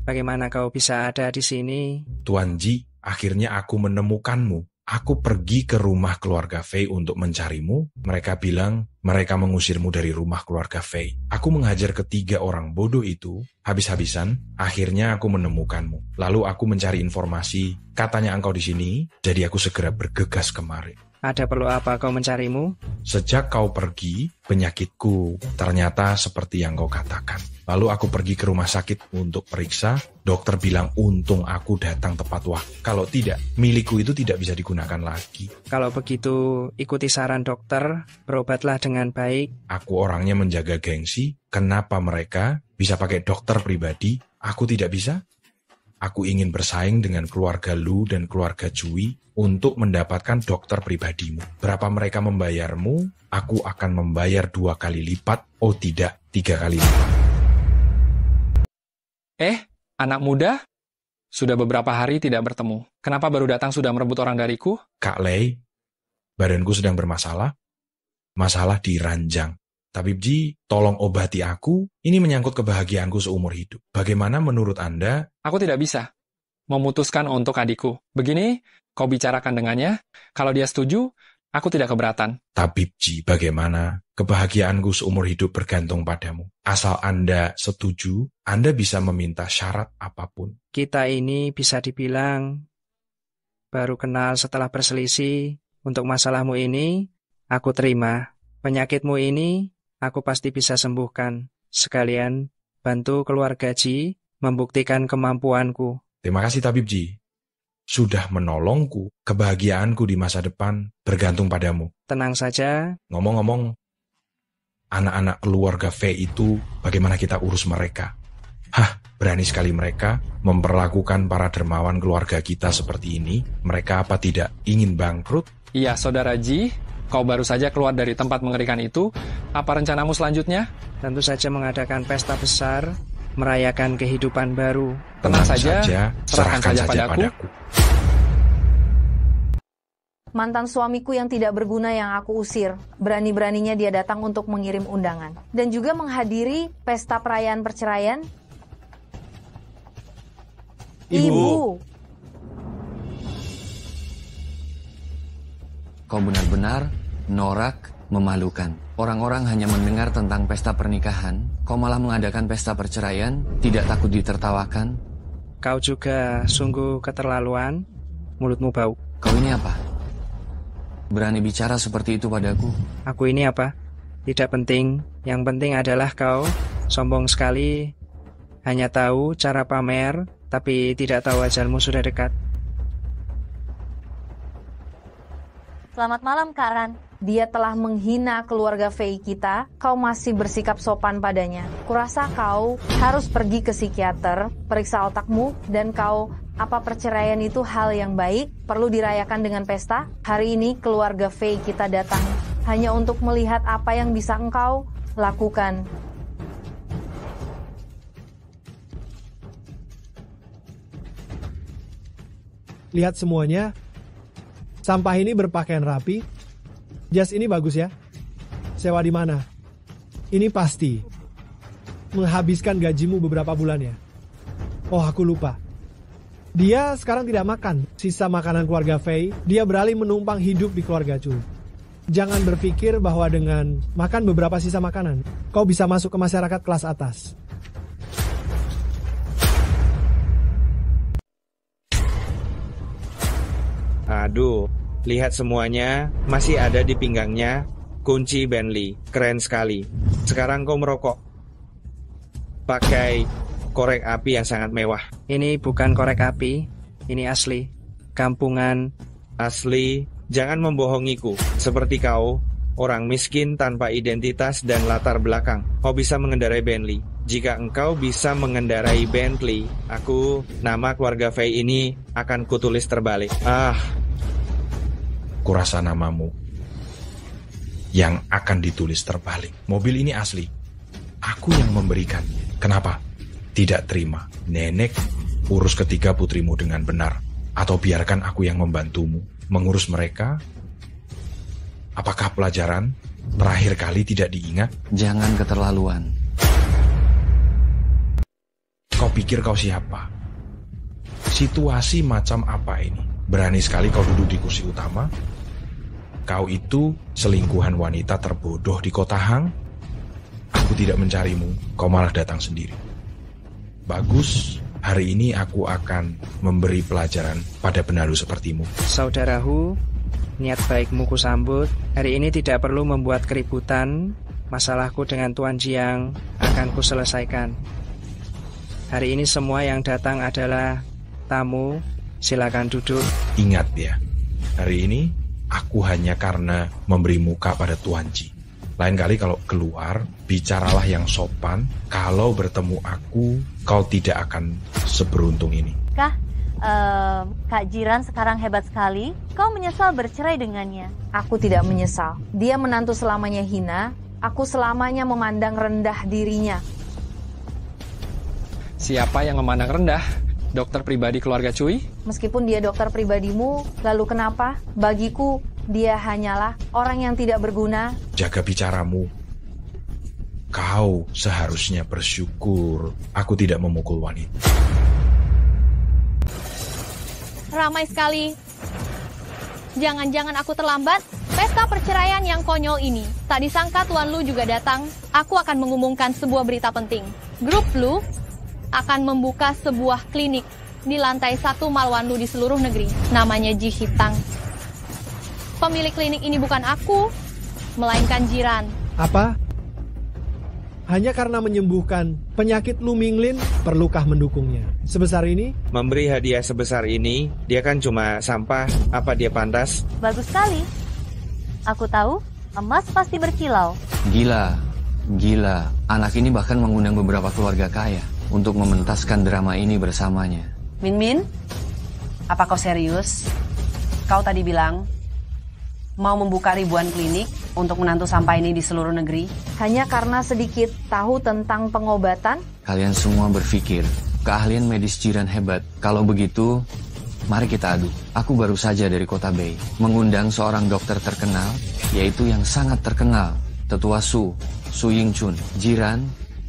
Bagaimana kau bisa ada di sini? Tuan Ji, akhirnya aku menemukanmu. Aku pergi ke rumah keluarga Fei untuk mencarimu. Mereka bilang mereka mengusirmu dari rumah keluarga Fei. Aku menghajar ketiga orang bodoh itu habis-habisan. Akhirnya aku menemukanmu. Lalu aku mencari informasi. Katanya engkau di sini, jadi aku segera bergegas kemari. Ada perlu apa kau mencarimu? Sejak kau pergi, penyakitku ternyata seperti yang kau katakan. Lalu aku pergi ke rumah sakit untuk periksa. Dokter bilang untung aku datang tepat waktu. Kalau tidak, milikku itu tidak bisa digunakan lagi. Kalau begitu, ikuti saran dokter, berobatlah dengan baik. Aku orangnya menjaga gengsi. Kenapa mereka bisa pakai dokter pribadi? Aku tidak bisa. Aku ingin bersaing dengan keluarga Lu dan keluarga Cui untuk mendapatkan dokter pribadimu. Berapa mereka membayarmu, aku akan membayar 2 kali lipat. Oh tidak, 3 kali lipat. Anak muda? Sudah beberapa hari tidak bertemu. Kenapa baru datang sudah merebut orang dariku? Kak Lei, badanku sedang bermasalah. Masalah di ranjang. Tabib Ji, tolong obati aku. Ini menyangkut kebahagiaanku seumur hidup. Bagaimana menurut Anda? Aku tidak bisa memutuskan untuk adikku. Begini, kau bicarakan dengannya. Kalau dia setuju, aku tidak keberatan. Tabib Ji, bagaimana? Kebahagiaanku seumur hidup bergantung padamu. Asal Anda setuju, Anda bisa meminta syarat apapun. Kita ini bisa dibilang baru kenal setelah berselisih. Untuk masalahmu ini, aku terima. Penyakitmu ini, aku pasti bisa sembuhkan. Sekalian, bantu keluarga Ji membuktikan kemampuanku. Terima kasih Tabib Ji. Sudah menolongku, kebahagiaanku di masa depan bergantung padamu. Tenang saja. Ngomong-ngomong, anak-anak keluarga V itu bagaimana kita urus mereka? Berani sekali mereka memperlakukan para dermawan keluarga kita seperti ini. Mereka apa tidak ingin bangkrut? Iya, Saudara Ji, kau baru saja keluar dari tempat mengerikan itu. Apa rencanamu selanjutnya? Tentu saja mengadakan pesta besar, merayakan kehidupan baru. Tenang saja, serahkan saja padaku. Mantan suamiku yang tidak berguna yang aku usir. Berani-beraninya dia datang untuk mengirim undangan. Dan juga menghadiri pesta perayaan perceraian. Ibu. Kau benar-benar norak, memalukan. Orang-orang hanya mendengar tentang pesta pernikahan, kau malah mengadakan pesta perceraian, tidak takut ditertawakan. Kau juga sungguh keterlaluan, mulutmu bau. Kau ini apa? Berani bicara seperti itu padaku. Aku ini apa? Tidak penting, yang penting adalah kau sombong sekali, hanya tahu cara pamer, tapi tidak tahu ajalmu sudah dekat. Selamat malam, Kak Ran. Dia telah menghina keluarga Fei kita, kau masih bersikap sopan padanya. Kurasa kau harus pergi ke psikiater, periksa otakmu, dan kau, apa perceraian itu hal yang baik, perlu dirayakan dengan pesta? Hari ini keluarga Fei kita datang, hanya untuk melihat apa yang bisa engkau lakukan. Lihat semuanya, sampah ini berpakaian rapi. Jas ini bagus ya. Sewa di mana? Ini pasti menghabiskan gajimu beberapa bulan ya. Oh, aku lupa. Dia sekarang tidak makan sisa makanan keluarga Fei. Dia beralih menumpang hidup di keluarga Chu. Jangan berpikir bahwa dengan makan beberapa sisa makanan, kau bisa masuk ke masyarakat kelas atas. Aduh, lihat semuanya, masih ada di pinggangnya kunci Bentley. Keren sekali. Sekarang kau merokok pakai korek api yang sangat mewah. Ini bukan korek api, ini asli. Kampungan asli. Jangan membohongiku. Seperti kau, orang miskin tanpa identitas dan latar belakang. Kau bisa mengendarai Bentley. Jika engkau bisa mengendarai Bentley, aku, nama keluarga Fei ini akan kutulis terbalik. Kurasa namamu yang akan ditulis terbalik. Mobil ini asli. Aku yang memberikannya. Kenapa? Tidak terima. Nenek, urus ketiga putrimu dengan benar. Atau biarkan aku yang membantumu mengurus mereka. Apakah pelajaran terakhir kali tidak diingat? Jangan keterlaluan. Kau pikir kau siapa? Situasi macam apa ini? Berani sekali kau duduk di kursi utama? Kau itu selingkuhan wanita terbodoh di kota Hang? Aku tidak mencarimu, kau malah datang sendiri. Bagus, hari ini aku akan memberi pelajaran pada benalu sepertimu. Saudaraku, Niat baikmu kusambut. Hari ini tidak perlu membuat keributan. Masalahku dengan Tuan Jiang akan kuselesaikan. Hari ini semua yang datang adalah tamu. Silakan duduk. Ingat ya, hari ini aku hanya karena memberi muka pada Tuan Ji. Lain kali kalau keluar, bicaralah yang sopan. Kalau bertemu aku, kau tidak akan seberuntung ini. Kak Jiran sekarang hebat sekali. Kau menyesal bercerai dengannya? Aku tidak menyesal. Dia menantu selamanya hina. Aku selamanya memandang rendah dirinya. Siapa yang memandang rendah? Dokter pribadi keluarga Cui? Meskipun dia dokter pribadimu, lalu kenapa? Bagiku, dia hanyalah orang yang tidak berguna. Jaga bicaramu. Kau seharusnya bersyukur aku tidak memukul wanita. Ramai sekali. Jangan-jangan aku terlambat? Pesta perceraian yang konyol ini. Tak disangka Tuan Lu juga datang. Aku akan mengumumkan sebuah berita penting. Grup Lu akan membuka sebuah klinik di lantai 1 Malwan Lu di seluruh negeri. Namanya Ji Hitang. Pemilik klinik ini bukan aku, melainkan Jiran. Apa? Hanya karena menyembuhkan penyakit Lu Minglin, perlukah mendukungnya? Sebesar ini? Memberi hadiah sebesar ini, dia kan cuma sampah. Apa dia pantas? Bagus sekali. Aku tahu, emas pasti berkilau. Gila. Anak ini bahkan mengundang beberapa keluarga kaya untuk mementaskan drama ini bersamanya. Min, apa kau serius? Kau tadi bilang mau membuka ribuan klinik untuk menantu sampah ini di seluruh negeri? Hanya karena sedikit tahu tentang pengobatan? Kalian semua berpikir keahlian medis Jiran hebat. Kalau begitu, mari kita adu. Aku baru saja dari kota Bei, mengundang seorang dokter terkenal, yaitu yang sangat terkenal, Tetua Su Yingchun. Jiran,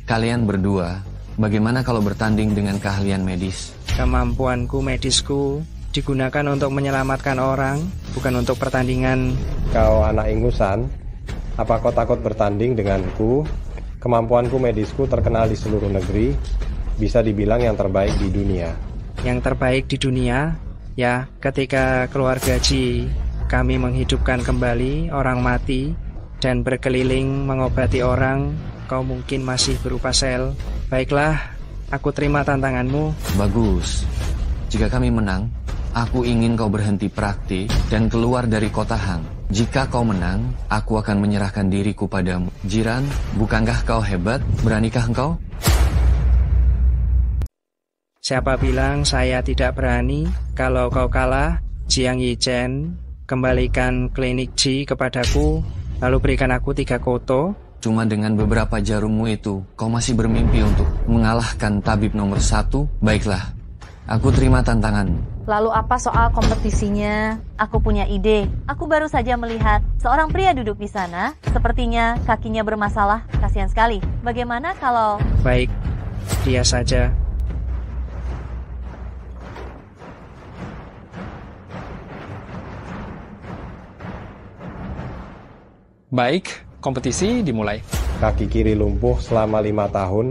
kalian berdua, bagaimana kalau bertanding dengan keahlian medis? Kemampuanku medisku digunakan untuk menyelamatkan orang, bukan untuk pertandingan. Kau anak ingusan, apa kau takut bertanding denganku? Kemampuanku medisku terkenal di seluruh negeri, bisa dibilang yang terbaik di dunia. Yang terbaik di dunia? Ya, ketika keluarga Ji, kami menghidupkan kembali orang mati dan berkeliling mengobati orang, kau mungkin masih berupa sel. Baiklah, aku terima tantanganmu. Bagus. Jika kami menang, aku ingin kau berhenti praktik dan keluar dari kota Hang. Jika kau menang, aku akan menyerahkan diriku padamu. Jiran, bukankah kau hebat? Beranikah engkau? Siapa bilang saya tidak berani? Kalau kau kalah, Jiang Yichen, kembalikan klinik Ji kepadaku, lalu berikan aku 3 koto. Cuma dengan beberapa jarummu itu, kau masih bermimpi untuk mengalahkan tabib nomor 1? Baiklah, aku terima tantanganmu. Lalu apa soal kompetisinya? Aku punya ide. Aku baru saja melihat seorang pria duduk di sana. Sepertinya kakinya bermasalah. Kasihan sekali. Bagaimana kalau... Baik, dia saja. Baik, kompetisi dimulai. Kaki kiri lumpuh selama 5 tahun.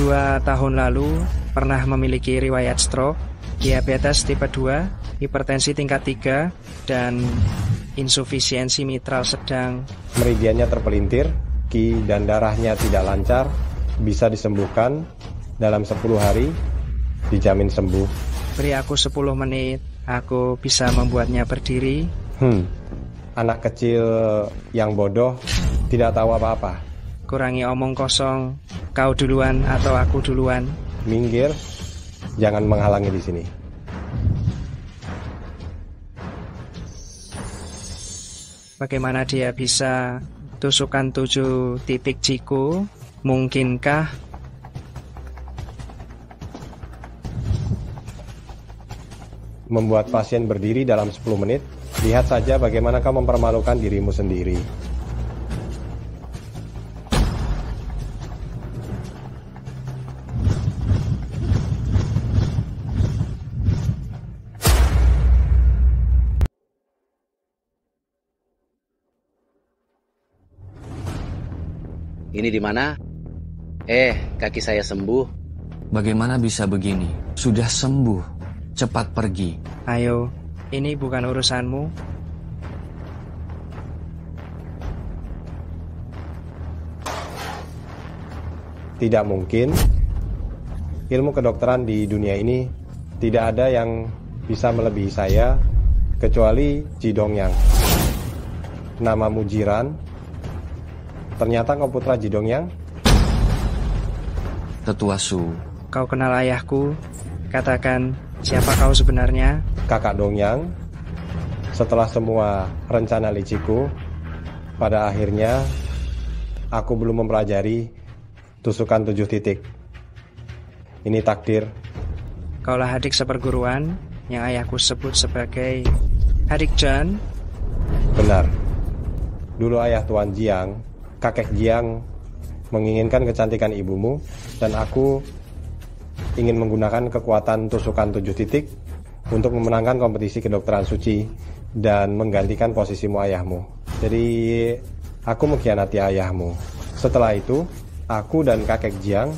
2 tahun lalu pernah memiliki riwayat stroke, diabetes tipe 2, hipertensi tingkat 3, dan insufisiensi mitral sedang. Meridiannya terpelintir, ki dan darahnya tidak lancar, bisa disembuhkan dalam 10 hari, dijamin sembuh. Beri aku 10 menit, aku bisa membuatnya berdiri. Anak kecil yang bodoh, tidak tahu apa-apa. Kurangi omong kosong, kau duluan atau aku duluan? Minggir, jangan menghalangi di sini. Bagaimana dia bisa tusukan 7 titik Jiku? Mungkinkah? Membuat pasien berdiri dalam 10 menit? Lihat saja bagaimana kau mempermalukan dirimu sendiri. Ini di mana? Kaki saya sembuh. Bagaimana bisa begini? Sudah sembuh. Cepat pergi. Ayo, ini bukan urusanmu. Tidak mungkin. Ilmu kedokteran di dunia ini tidak ada yang bisa melebihi saya kecuali Ji Dongyang. Namamu Jiran. Ternyata kau putra Ji Dongyang? Tetua Su. Kau kenal ayahku? Katakan, siapa kau sebenarnya? Kakak Dongyang. Setelah semua rencana liciku, pada akhirnya aku belum mempelajari tusukan 7 titik. Ini takdir. Kaulah adik seperguruan yang ayahku sebut sebagai adik Jan. Benar. Dulu ayah Tuan Jiang, kakek Jiang, menginginkan kecantikan ibumu, dan aku ingin menggunakan kekuatan tusukan 7 titik untuk memenangkan kompetisi kedokteran suci dan menggantikan posisimu ayahmu. Jadi aku mengkhianati ayahmu. Setelah itu, aku dan kakek Jiang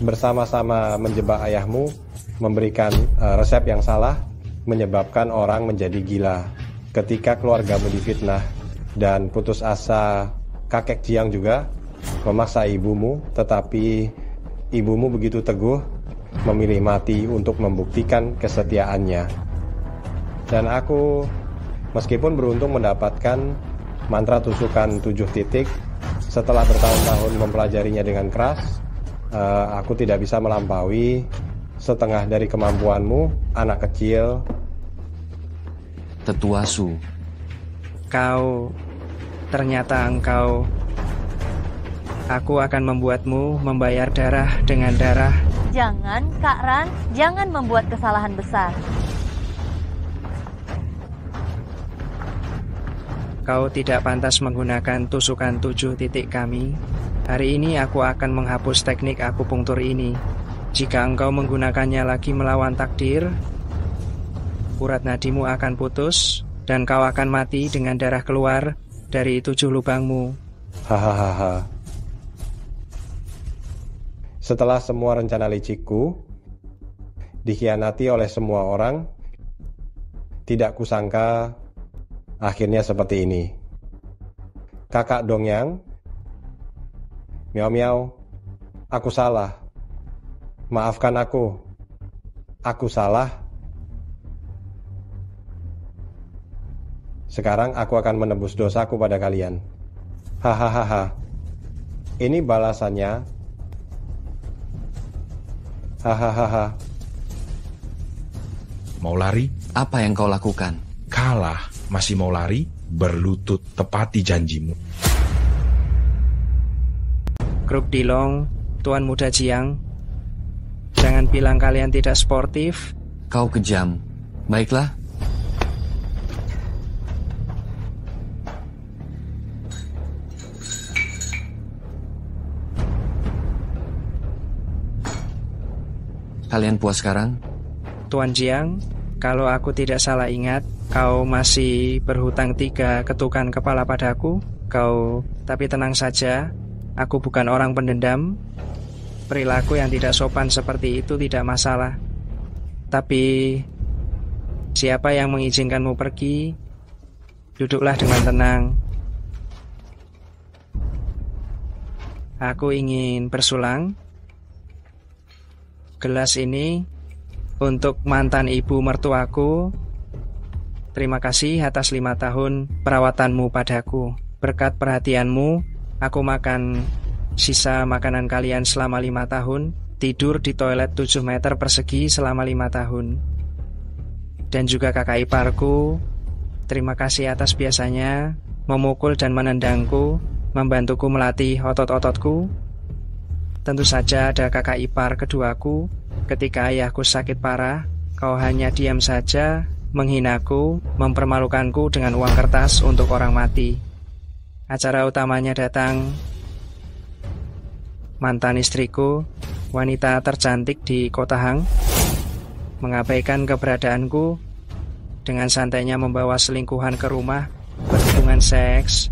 bersama-sama menjebak ayahmu, memberikan resep yang salah, menyebabkan orang menjadi gila. Ketika keluargamu difitnah dan putus asa, kakek Jiang juga memaksa ibumu, tetapi ibumu begitu teguh memilih mati untuk membuktikan kesetiaannya. Dan aku, meskipun beruntung mendapatkan mantra tusukan 7 titik, setelah bertahun-tahun mempelajarinya dengan keras, aku tidak bisa melampaui setengah dari kemampuanmu, anak kecil. Tetua Su. Ternyata engkau. Aku akan membuatmu membayar darah dengan darah. Jangan, Kak Ran, jangan membuat kesalahan besar. Kau tidak pantas menggunakan tusukan 7 titik kami. Hari ini aku akan menghapus teknik akupunktur ini. Jika engkau menggunakannya lagi melawan takdir, urat nadimu akan putus dan kau akan mati dengan darah keluar dari 7 lubangmu. Hahaha. Setelah semua rencana licikku dikhianati oleh semua orang, tidak kusangka akhirnya seperti ini. Kakak Dongyang, Miao Miao, aku salah. Maafkan aku. Aku salah. Sekarang aku akan menebus dosaku pada kalian. Hahaha. Ini balasannya. Hahaha. Mau lari? Apa yang kau lakukan? Kalah, masih mau lari? Berlutut, tepati janjimu. Grup Dilong, Tuan Muda Jiang, jangan bilang kalian tidak sportif. Kau kejam. Baiklah. Kalian puas sekarang? Tuan Jiang, kalau aku tidak salah ingat, kau masih berhutang 3 ketukan kepala padaku. Tapi tenang saja, aku bukan orang pendendam. Perilaku yang tidak sopan seperti itu tidak masalah. Tapi siapa yang mengizinkanmu pergi? Duduklah dengan tenang. Aku ingin bersulang. Gelas ini untuk mantan ibu mertuaku. Terima kasih atas 5 tahun perawatanmu padaku. Berkat perhatianmu, aku makan sisa makanan kalian selama 5 tahun, tidur di toilet 7 meter persegi selama 5 tahun. Dan juga kakak iparku, terima kasih atas biasanya memukul dan menendangku, membantuku melatih otot-ototku. Tentu saja ada kakak ipar keduaku. Ketika ayahku sakit parah, kau hanya diam saja, menghinaku, mempermalukanku dengan uang kertas untuk orang mati. Acara utamanya datang. Mantan istriku, wanita tercantik di kota Hang, mengabaikan keberadaanku dengan santainya membawa selingkuhan ke rumah, berhubungan seks.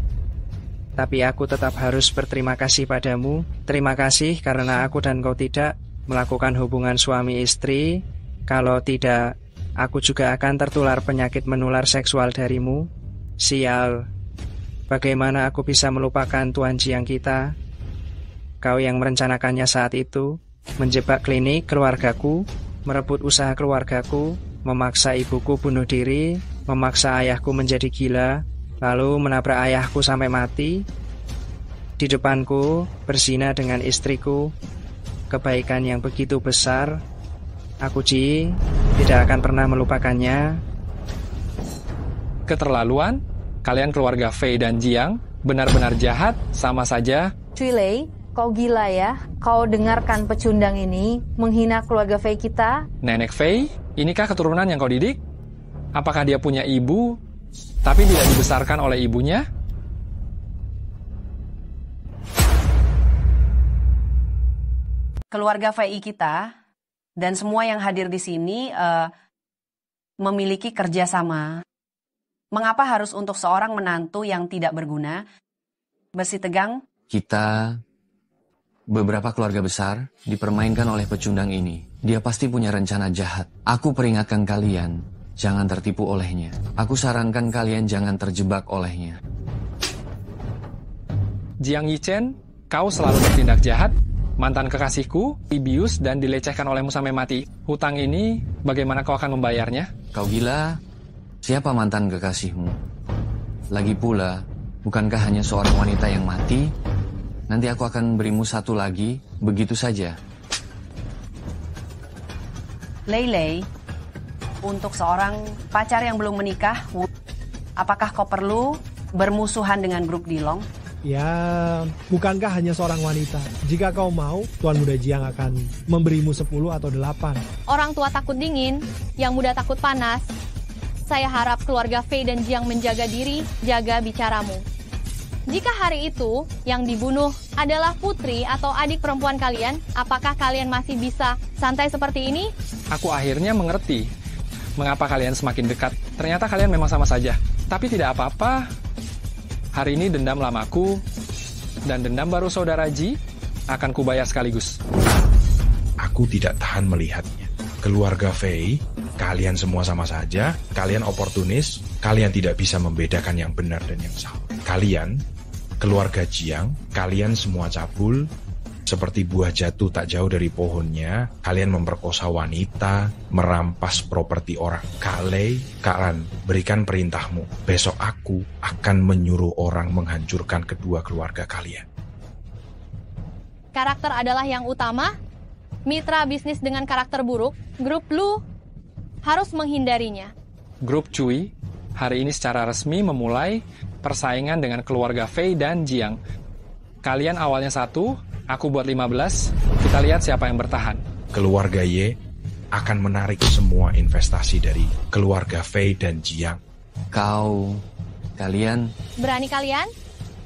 Tapi aku tetap harus berterima kasih padamu. Terima kasih karena aku dan kau tidak melakukan hubungan suami istri. Kalau tidak, aku juga akan tertular penyakit menular seksual darimu. Sial. Bagaimana aku bisa melupakan Tuan Jiang kita? Kau yang merencanakannya saat itu, menjebak klinik keluargaku, merebut usaha keluargaku, memaksa ibuku bunuh diri, memaksa ayahku menjadi gila, lalu menabrak ayahku sampai mati. Di depanku, berzina dengan istriku. Kebaikan yang begitu besar, aku Ji tidak akan pernah melupakannya. Keterlaluan, kalian keluarga Fei dan Jiang benar-benar jahat, sama saja. Cui Lei, kau gila ya? Kau dengarkan pecundang ini menghina keluarga Fei kita? Nenek Fei, inikah keturunan yang kau didik? Apakah dia punya ibu, tapi tidak dibesarkan oleh ibunya? Keluarga Fei kita dan semua yang hadir di sini memiliki kerjasama. Mengapa harus untuk seorang menantu yang tidak berguna? Besi tegang. Kita, beberapa keluarga besar, dipermainkan oleh pecundang ini. Dia pasti punya rencana jahat. Aku peringatkan kalian, jangan tertipu olehnya. Aku sarankan kalian jangan terjebak olehnya. Jiang Yichen, kau selalu bertindak jahat. Mantan kekasihku, dibius dan dilecehkan olehmu sampai mati. Hutang ini, bagaimana kau akan membayarnya? Kau gila? Siapa mantan kekasihmu? Lagi pula, bukankah hanya seorang wanita yang mati? Nanti aku akan berimu satu lagi, begitu saja. Lei, untuk seorang pacar yang belum menikah, apakah kau perlu bermusuhan dengan grup Dilong? Ya, bukankah hanya seorang wanita? Jika kau mau, Tuan Muda Jiang akan memberimu 10 atau 8. Orang tua takut dingin, yang muda takut panas. Saya harap keluarga Fei dan Jiang menjaga diri, jaga bicaramu. Jika hari itu yang dibunuh adalah putri atau adik perempuan kalian, apakah kalian masih bisa santai seperti ini? Aku akhirnya mengerti mengapa kalian semakin dekat. Ternyata kalian memang sama saja. Tapi tidak apa-apa. Hari ini dendam lamaku dan dendam baru saudara Ji akan kubayar sekaligus. Aku tidak tahan melihatnya. Keluarga Fei, kalian semua sama saja, kalian oportunis, kalian tidak bisa membedakan yang benar dan yang salah. Kalian, keluarga Jiang, kalian semua cabul, seperti buah jatuh tak jauh dari pohonnya, kalian memperkosa wanita, merampas properti orang. Kalei, Kak berikan perintahmu. Besok aku akan menyuruh orang menghancurkan kedua keluarga kalian. Karakter adalah yang utama. Mitra bisnis dengan karakter buruk, grup Lu harus menghindarinya. Grup Cui hari ini secara resmi memulai persaingan dengan keluarga Fei dan Jiang. Kalian awalnya 1, aku buat 15, kita lihat siapa yang bertahan. Keluarga Ye akan menarik semua investasi dari keluarga Fei dan Jiang. Kalian... Berani kalian?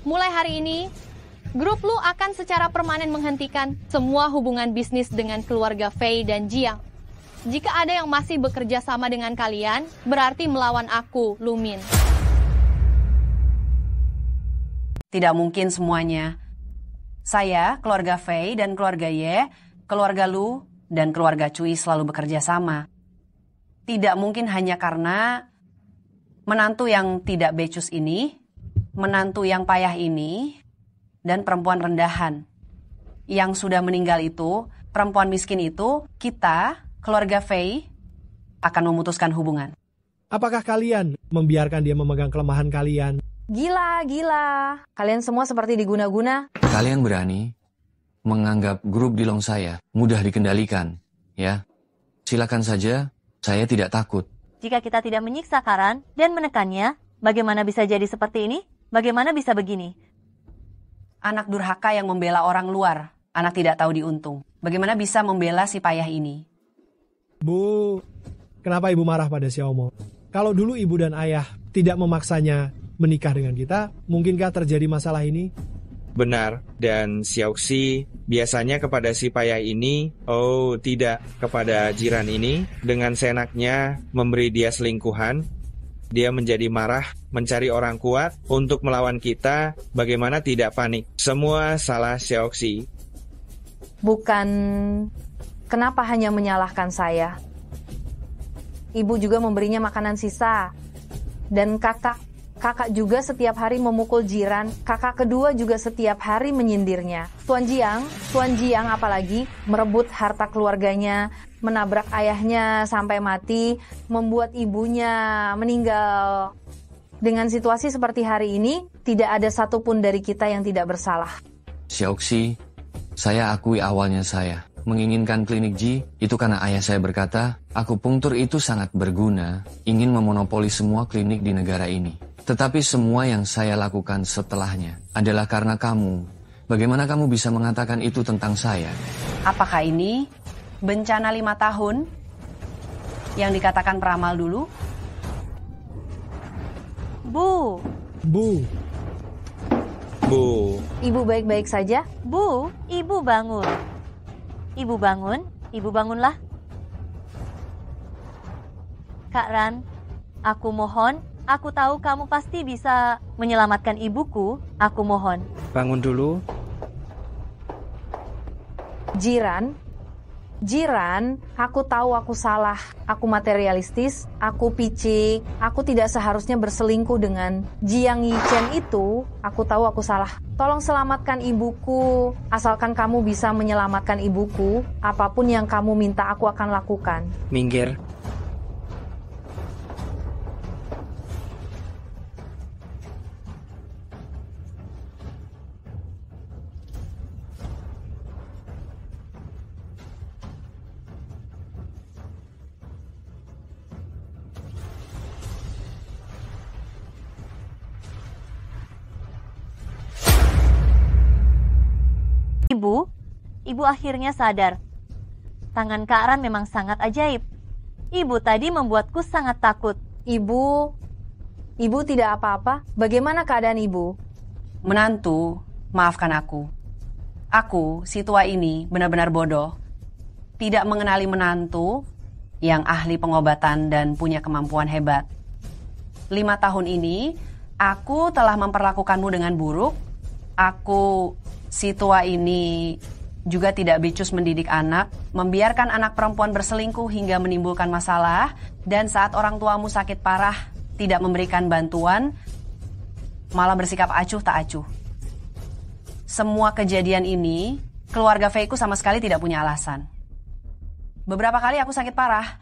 Mulai hari ini, grup Lu akan secara permanen menghentikan semua hubungan bisnis dengan keluarga Fei dan Jiang. Jika ada yang masih bekerja sama dengan kalian, berarti melawan aku, Lu Min. Tidak mungkin semuanya. Saya, keluarga Fei dan keluarga Ye, keluarga Lu, dan keluarga Cui selalu bekerja sama. Tidak mungkin hanya karena menantu yang tidak becus ini, menantu yang payah ini, dan perempuan rendahan. Yang sudah meninggal itu, perempuan miskin itu, kita, keluarga Fei, akan memutuskan hubungan. Apakah kalian membiarkan dia memegang kelemahan kalian? Gila. Kalian semua seperti diguna-guna. Kalian berani menganggap grup Dilong saya mudah dikendalikan, ya? Silakan saja, saya tidak takut. Jika kita tidak menyiksa Karan dan menekannya, bagaimana bisa jadi seperti ini? Bagaimana bisa begini? Anak durhaka yang membela orang luar, anak tidak tahu diuntung. Bagaimana bisa membela si payah ini? Bu, kenapa ibu marah pada Xiaomo? Kalau dulu ibu dan ayah tidak memaksanya menikah dengan kita, mungkinkah terjadi masalah ini? Benar, dan Xiaoxi biasanya kepada si payah ini, oh tidak, kepada jiran ini, dengan senaknya memberi dia selingkuhan. Dia menjadi marah, mencari orang kuat untuk melawan kita, bagaimana tidak panik. Semua salah Xiaoxi. Bukan, kenapa hanya menyalahkan saya? Ibu juga memberinya makanan sisa. Dan kakak Kakak juga setiap hari memukul jiran, kakak kedua juga setiap hari menyindirnya. Tuan Jiang apalagi merebut harta keluarganya, menabrak ayahnya sampai mati, membuat ibunya meninggal. Dengan situasi seperti hari ini, tidak ada satupun dari kita yang tidak bersalah. Xiaoxi, saya akui awalnya saya menginginkan klinik Ji, itu karena ayah saya berkata, akupunktur itu sangat berguna, ingin memonopoli semua klinik di negara ini. Tetapi semua yang saya lakukan setelahnya adalah karena kamu. Bagaimana kamu bisa mengatakan itu tentang saya? Apakah ini bencana 5 tahun yang dikatakan peramal dulu? Bu. Ibu baik-baik saja? Bu, ibu bangun. Ibu bangun, ibu bangunlah. Kak Ran, aku mohon, aku tahu kamu pasti bisa menyelamatkan ibuku. Aku mohon. Bangun dulu. Jiran, aku tahu aku salah, aku materialistis, aku picik, aku tidak seharusnya berselingkuh dengan Jiang Yichen itu, aku tahu aku salah. Tolong selamatkan ibuku, asalkan kamu bisa menyelamatkan ibuku, apapun yang kamu minta aku akan lakukan. Minggir. Ibu akhirnya sadar. Tangan Kak Ran memang sangat ajaib. Ibu tadi membuatku sangat takut. Ibu tidak apa-apa. Bagaimana keadaan ibu? Menantu, maafkan aku. Aku, si tua ini, benar-benar bodoh. Tidak mengenali menantu yang ahli pengobatan dan punya kemampuan hebat. 5 tahun ini, aku telah memperlakukanmu dengan buruk. Aku, si tua ini, juga tidak becus mendidik anak, membiarkan anak perempuan berselingkuh hingga menimbulkan masalah, dan saat orang tuamu sakit parah, tidak memberikan bantuan, malah bersikap acuh tak acuh. Semua kejadian ini, keluarga Feiku sama sekali tidak punya alasan. Beberapa kali aku sakit parah,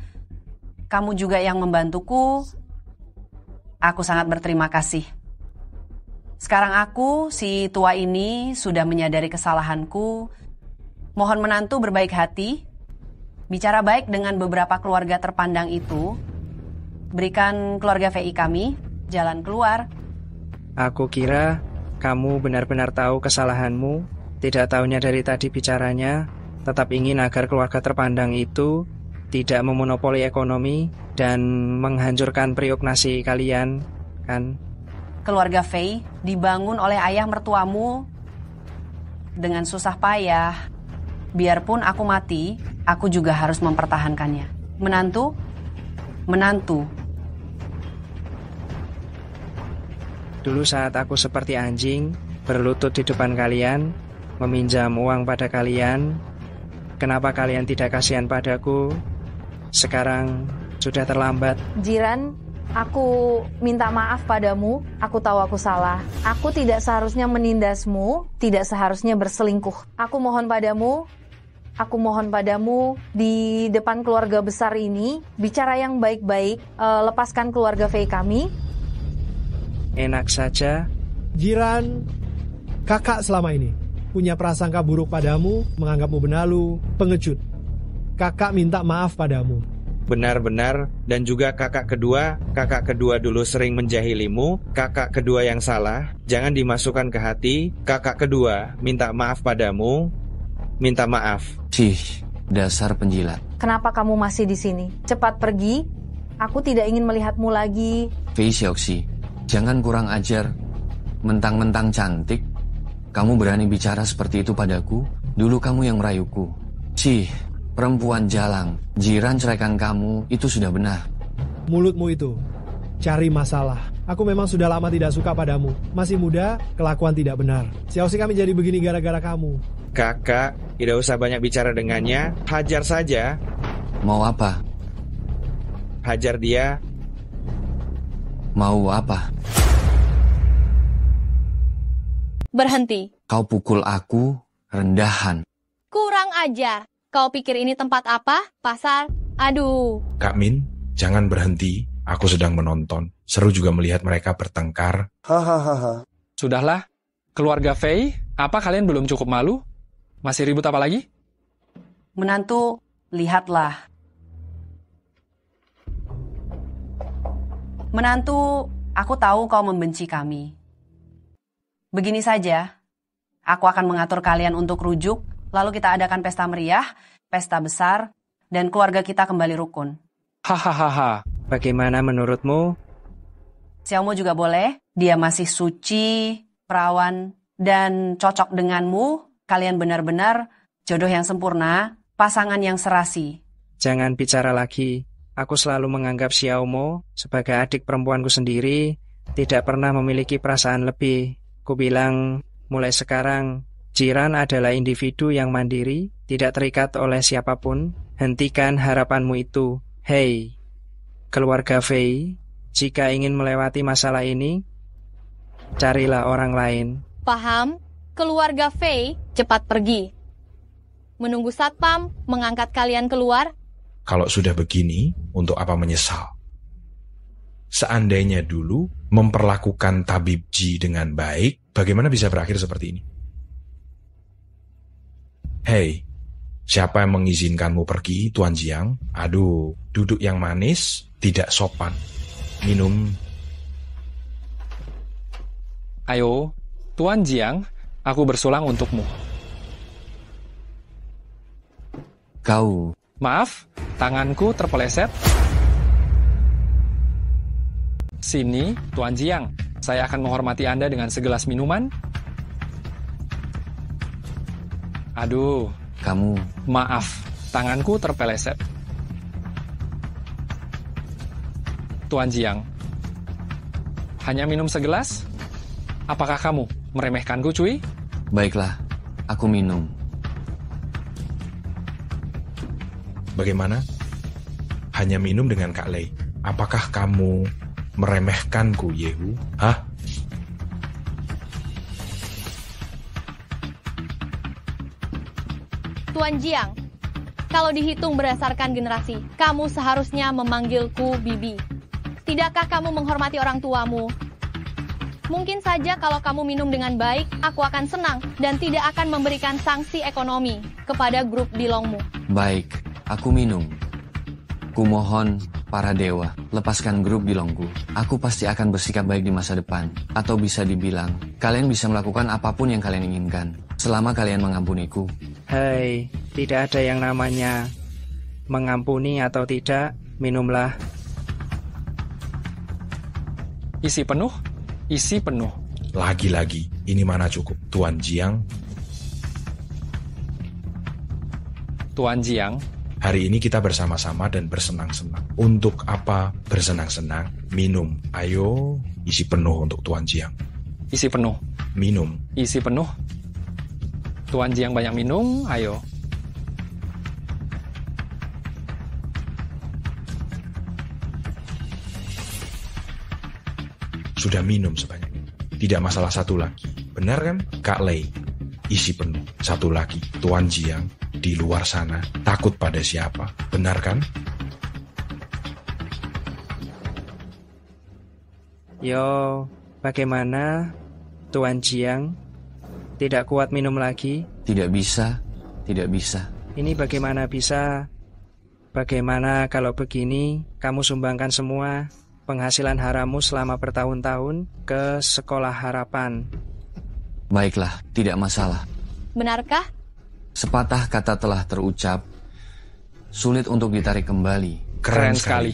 kamu juga yang membantuku, aku sangat berterima kasih. Sekarang aku, si tua ini, sudah menyadari kesalahanku. Mohon menantu berbaik hati, bicara baik dengan beberapa keluarga terpandang itu, berikan keluarga VI kami jalan keluar. Aku kira kamu benar-benar tahu kesalahanmu, tidak tahunya dari tadi bicaranya, tetap ingin agar keluarga terpandang itu tidak memonopoli ekonomi dan menghancurkan periuk nasi kalian, kan? Keluarga Fei dibangun oleh ayah mertuamu dengan susah payah. Biarpun aku mati, aku juga harus mempertahankannya. Menantu. Dulu saat aku seperti anjing, berlutut di depan kalian, meminjam uang pada kalian, kenapa kalian tidak kasihan padaku? Sekarang sudah terlambat. Jiran, aku minta maaf padamu, aku tahu aku salah. Aku tidak seharusnya menindasmu, tidak seharusnya berselingkuh. Aku mohon padamu di depan keluarga besar ini, bicara yang baik-baik, lepaskan keluarga Fei kami. Enak saja. Jiran, kakak selama ini punya prasangka buruk padamu, menganggapmu benalu, pengecut. Kakak minta maaf padamu. Benar-benar, dan juga kakak kedua dulu sering menjahilimu, kakak kedua yang salah, jangan dimasukkan ke hati, kakak kedua minta maaf padamu, minta maaf. Cih, dasar penjilat. Kenapa kamu masih di sini? Cepat pergi, aku tidak ingin melihatmu lagi. Fei Xiaoxi, jangan kurang ajar, mentang-mentang cantik, kamu berani bicara seperti itu padaku? Dulu kamu yang merayuku. Cih, perempuan jalang, jiran ceraikan kamu, itu sudah benar. Mulutmu itu, cari masalah. Aku memang sudah lama tidak suka padamu. Masih muda, kelakuan tidak benar. Xiaoxi kami jadi begini gara-gara kamu. Kakak, tidak usah banyak bicara dengannya, hajar saja. Mau apa? Hajar dia. Mau apa? Berhenti. Kau pukul aku, rendahan. Kurang ajar. Kau pikir ini tempat apa? Pasar? Aduh. Kak Min, jangan berhenti. Aku sedang menonton. Seru juga melihat mereka bertengkar. Hahaha. Sudahlah. Keluarga Fei, apa kalian belum cukup malu? Masih ribut apa lagi? Menantu, lihatlah. Menantu, aku tahu kau membenci kami. Begini saja, aku akan mengatur kalian untuk rujuk, lalu kita adakan pesta meriah, pesta besar, dan keluarga kita kembali rukun. Hahaha. Bagaimana menurutmu? Xiaomo juga boleh, dia masih suci, perawan, dan cocok denganmu. Kalian benar-benar jodoh yang sempurna, pasangan yang serasi. Jangan bicara lagi. Aku selalu menganggap Xiaomo sebagai adik perempuanku sendiri, tidak pernah memiliki perasaan lebih. Ku bilang, mulai sekarang, Jiran adalah individu yang mandiri, tidak terikat oleh siapapun. Hentikan harapanmu itu. Hei, keluarga Fei, jika ingin melewati masalah ini, carilah orang lain. Paham? Keluarga Fei cepat pergi. Menunggu satpam mengangkat kalian keluar. Kalau sudah begini, untuk apa menyesal? Seandainya dulu memperlakukan Tabib Ji dengan baik, bagaimana bisa berakhir seperti ini? Hei, siapa yang mengizinkanmu pergi, Tuan Jiang? Aduh, duduk yang manis, tidak sopan. Minum. Ayo, Tuan Jiang, aku bersulang untukmu. Kau. Maaf, tanganku terpeleset. Sini, Tuan Jiang. Saya akan menghormati Anda dengan segelas minuman. Aduh. Kamu. Maaf, tanganku terpeleset. Tuan Jiang. Hanya minum segelas? Apakah kamu meremehkanku, Cui? Baiklah, aku minum. Bagaimana? Hanya minum dengan Kak Lei. Apakah kamu meremehkanku, Yehu? Hah? Tuan Jiang, kalau dihitung berdasarkan generasi, kamu seharusnya memanggilku Bibi. Tidakkah kamu menghormati orang tuamu? Mungkin saja kalau kamu minum dengan baik, aku akan senang dan tidak akan memberikan sanksi ekonomi kepada grup Dilongmu. Baik, aku minum. Kumohon para dewa, lepaskan grup Dilongku. Aku pasti akan bersikap baik di masa depan. Atau bisa dibilang, kalian bisa melakukan apapun yang kalian inginkan, selama kalian mengampuniku. Hei, tidak ada yang namanya mengampuni atau tidak, minumlah. Isi penuh? Isi penuh. Lagi-lagi, ini mana cukup, Tuan Jiang? Tuan Jiang. Hari ini kita bersama-sama dan bersenang-senang. Untuk apa bersenang-senang? Minum. Ayo, isi penuh untuk Tuan Jiang. Isi penuh. Minum. Isi penuh. Tuan Jiang banyak minum, ayo. Sudah minum sebanyak ini. Tidak masalah satu lagi. Benar kan? Kak Lei, isi penuh. Satu lagi. Tuan Jiang, di luar sana, takut pada siapa? Benar kan? Yo, bagaimana, Tuan Jiang? Tidak kuat minum lagi? Tidak bisa, tidak bisa. Ini bagaimana bisa? Bagaimana kalau begini, kamu sumbangkan semua penghasilan harammu selama bertahun-tahun ke sekolah harapan? Baiklah, tidak masalah. Benarkah? Sepatah kata telah terucap, sulit untuk ditarik kembali. Keren sekali.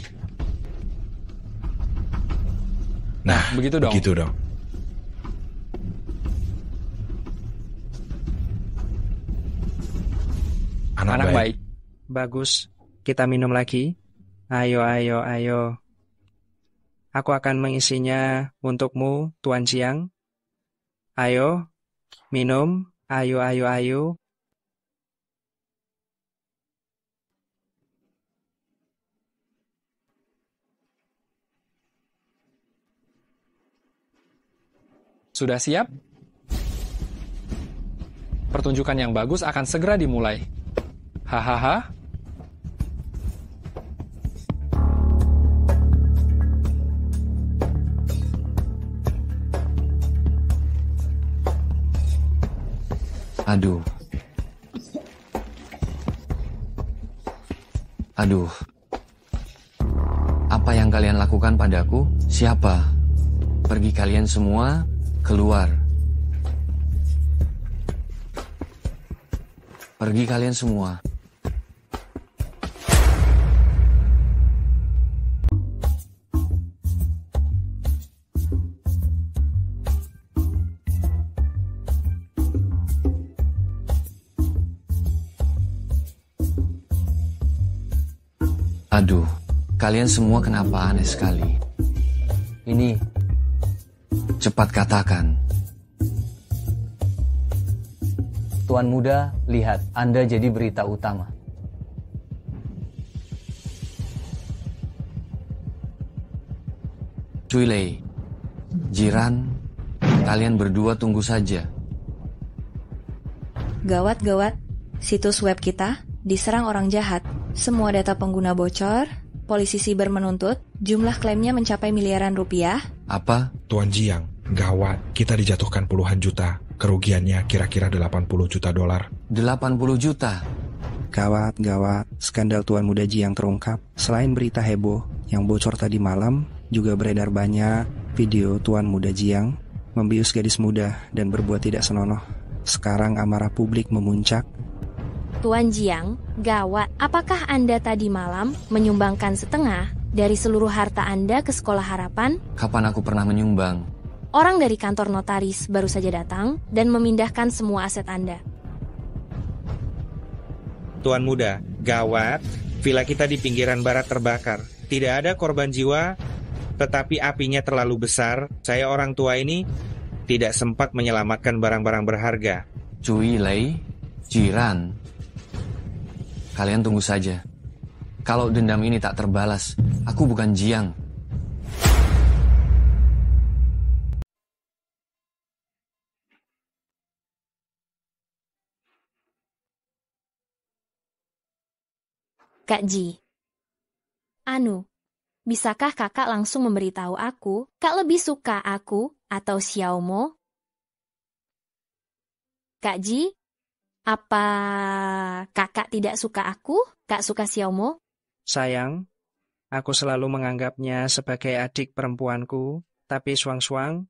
Nah, begitu dong. Begitu dong. Anak baik. Bagus, kita minum lagi. Ayo, ayo, ayo. Aku akan mengisinya untukmu, Tuan Jiang. Ayo, minum. Ayo, ayo, ayo. Sudah siap? pertunjukan yang bagus akan segera dimulai. Hahaha. Aduh. Apa yang kalian lakukan padaku? Siapa? Pergi kalian semua keluar. Pergi kalian semua. Aduh, kalian semua kenapa aneh sekali? Ini. Cepat katakan. Tuan Muda, lihat, Anda jadi berita utama. Cuilei, Jiran, kalian berdua tunggu saja. Gawat, situs web kita diserang orang jahat. Semua data pengguna bocor, polisi siber menuntut, jumlah klaimnya mencapai miliaran rupiah. Apa? Tuan Jiang, gawat, kita dijatuhkan puluhan juta. Kerugiannya kira-kira 80 juta dolar. 80 juta? Gawat, skandal Tuan Muda Jiang terungkap. Selain berita heboh yang bocor tadi malam, juga beredar banyak video Tuan Muda Jiang membius gadis muda dan berbuat tidak senonoh. Sekarang amarah publik memuncak. Tuan Jiang, gawat. Apakah Anda tadi malam menyumbangkan setengah dari seluruh harta Anda ke Sekolah Harapan? Kapan aku pernah menyumbang? Orang dari kantor notaris baru saja datang dan memindahkan semua aset Anda. Tuan Muda, gawat. Villa kita di pinggiran barat terbakar. Tidak ada korban jiwa, tetapi apinya terlalu besar. Saya orang tua ini tidak sempat menyelamatkan barang-barang berharga. Cuilei, Jiran, kalian tunggu saja. Kalau dendam ini tak terbalas, aku bukan Jiang. Kak Ji. Bisakah kakak langsung memberitahu aku, kak lebih suka aku atau Xiaomo? Kak Ji, apa kakak tidak suka aku? Kak suka Xiaomo? Sayang, aku selalu menganggapnya sebagai adik perempuanku, tapi Shuang-Shuang,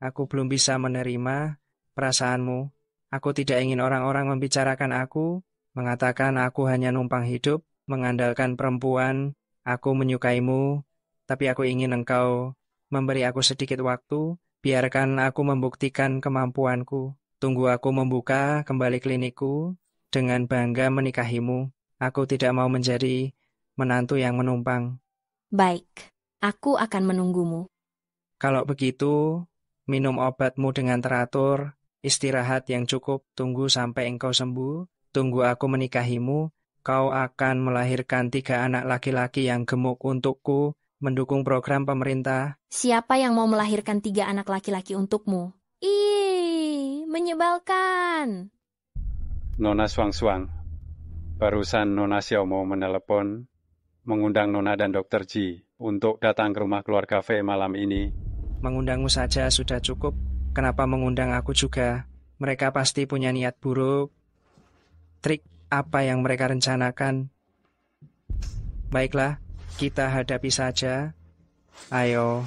aku belum bisa menerima perasaanmu. Aku tidak ingin orang-orang membicarakan aku, mengatakan aku hanya numpang hidup, mengandalkan perempuan. Aku menyukaimu, tapi aku ingin engkau memberi aku sedikit waktu, biarkan aku membuktikan kemampuanku. Tunggu aku membuka kembali klinikku, dengan bangga menikahimu. Aku tidak mau menjadi menantu yang menumpang. Baik, aku akan menunggumu. Kalau begitu, minum obatmu dengan teratur, istirahat yang cukup, tunggu sampai engkau sembuh, tunggu aku menikahimu. Kau akan melahirkan 3 anak laki-laki yang gemuk untukku, mendukung program pemerintah. Siapa yang mau melahirkan 3 anak laki-laki untukmu? Ih, menyebalkan. Nona Shuang-Shuang, barusan Nona Xiaomo menelepon, mengundang Nona dan Dr. Ji untuk datang ke rumah keluarga Fei malam ini. Mengundangmu saja sudah cukup. Kenapa mengundang aku juga? Mereka pasti punya niat buruk. Trik apa yang mereka rencanakan? Baiklah, kita hadapi saja. Ayo.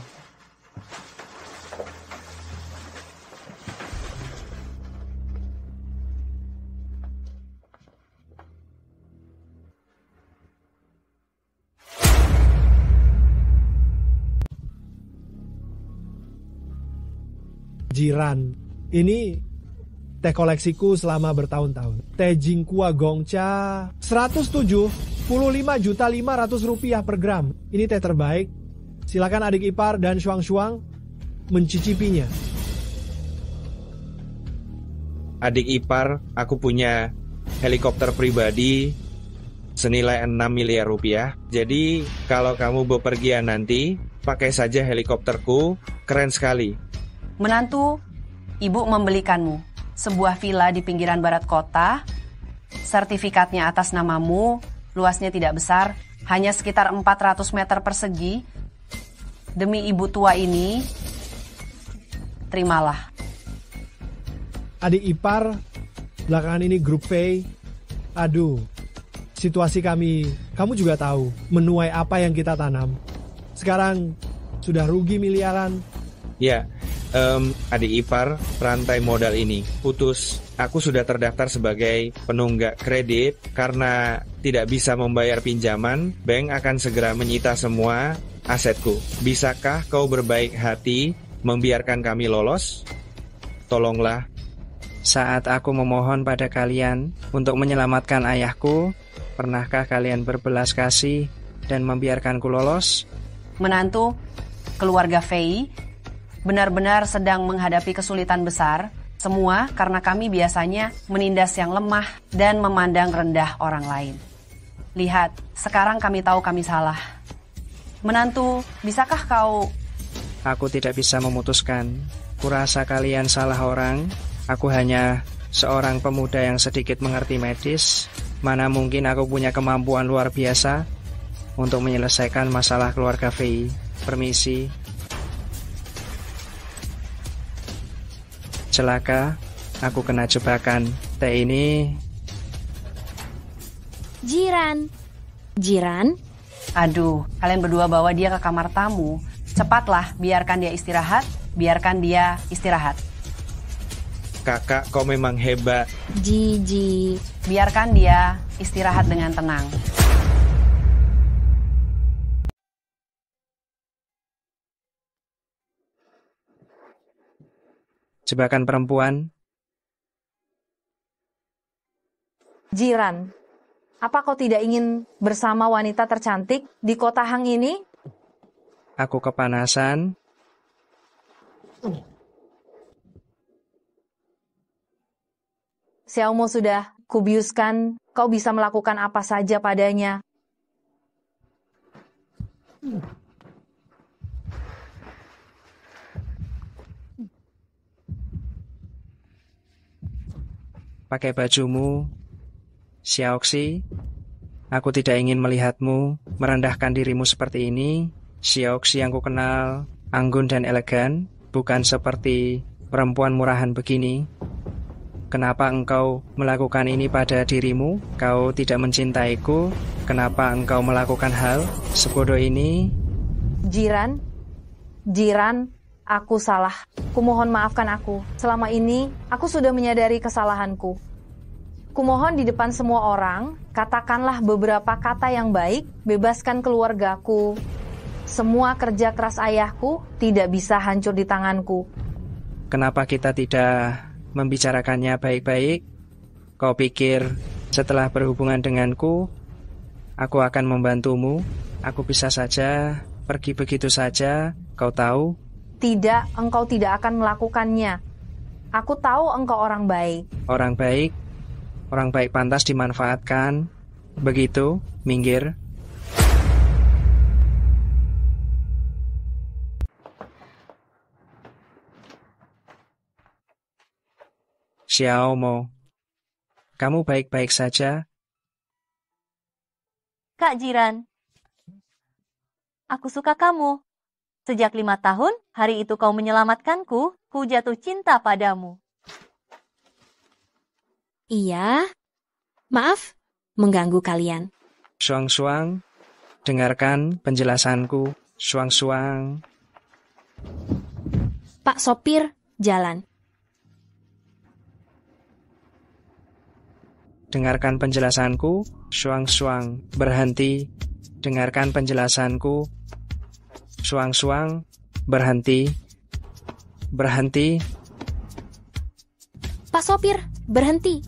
Jiran, ini teh koleksiku selama bertahun-tahun. Teh Jingkua Gongcha 175.500.000 rupiah per gram. Ini teh terbaik. Silakan adik ipar dan Shuang-Shuang mencicipinya. Adik ipar, aku punya helikopter pribadi senilai 6 miliar rupiah. Jadi kalau kamu bepergian nanti, pakai saja helikopterku, keren sekali. Menantu, ibu membelikanmu. sebuah villa di pinggiran barat kota. Sertifikatnya atas namamu, luasnya tidak besar, hanya sekitar 400 meter persegi. Demi ibu tua ini, terimalah. Adik ipar, belakangan ini grup Fei. Aduh, situasi kami, kamu juga tahu, menuai apa yang kita tanam. Sekarang sudah rugi miliaran. Ya, adik ipar, rantai modal ini putus. Aku sudah terdaftar sebagai penunggak kredit karena tidak bisa membayar pinjaman. Bank akan segera menyita semua asetku. Bisakah kau berbaik hati membiarkan kami lolos? Tolonglah. Saat aku memohon pada kalian untuk menyelamatkan ayahku, pernahkah kalian berbelas kasih dan membiarkanku lolos? Menantu, keluarga Fei benar-benar sedang menghadapi kesulitan besar, semua karena kami biasanya menindas yang lemah dan memandang rendah orang lain. Lihat, sekarang kami tahu kami salah. Menantu, bisakah kau... Aku tidak bisa memutuskan. Kurasa kalian salah orang. Aku hanya seorang pemuda yang sedikit mengerti medis. Mana mungkin aku punya kemampuan luar biasa untuk menyelesaikan masalah keluarga Fei. Permisi. Celaka, aku kena jebakan. Teh ini... Jiran? Aduh, kalian berdua bawa dia ke kamar tamu. Cepatlah, biarkan dia istirahat. Kakak, kau memang hebat. Jiji. Biarkan dia istirahat dengan tenang. Jebakan perempuan. Jiran, apa kau tidak ingin bersama wanita tercantik di kota Hang ini? Aku kepanasan. Xiaomo sudah kubiuskan, kau bisa melakukan apa saja padanya. Pakai bajumu, Xiaoxi. Aku tidak ingin melihatmu merendahkan dirimu seperti ini. Xiaoxi yang ku kenal anggun dan elegan, bukan seperti perempuan murahan begini. Kenapa engkau melakukan ini pada dirimu? Kau tidak mencintaiku. Kenapa engkau melakukan hal sebodoh ini? Jiran, aku salah. Kumohon maafkan aku. Selama ini, aku sudah menyadari kesalahanku. Kumohon di depan semua orang, katakanlah beberapa kata yang baik, bebaskan keluargaku. Semua kerja keras ayahku tidak bisa hancur di tanganku. Kenapa kita tidak membicarakannya baik-baik? Kau pikir setelah berhubungan denganku, aku akan membantumu? Aku bisa saja pergi begitu saja, kau tahu? Tidak, engkau tidak akan melakukannya. Aku tahu engkau orang baik. Orang baik pantas dimanfaatkan. Begitu, minggir. Xiaomo, kamu baik-baik saja? Kak Jiran, aku suka kamu. Sejak 5 tahun, hari itu kau menyelamatkanku, ku jatuh cinta padamu. Iya, maaf mengganggu kalian. Suang-suang, dengarkan penjelasanku. Suang-suang. Pak sopir, jalan. Dengarkan penjelasanku. Suang-suang, berhenti. Dengarkan penjelasanku. Suang-suang, berhenti. Berhenti. Pak sopir, berhenti.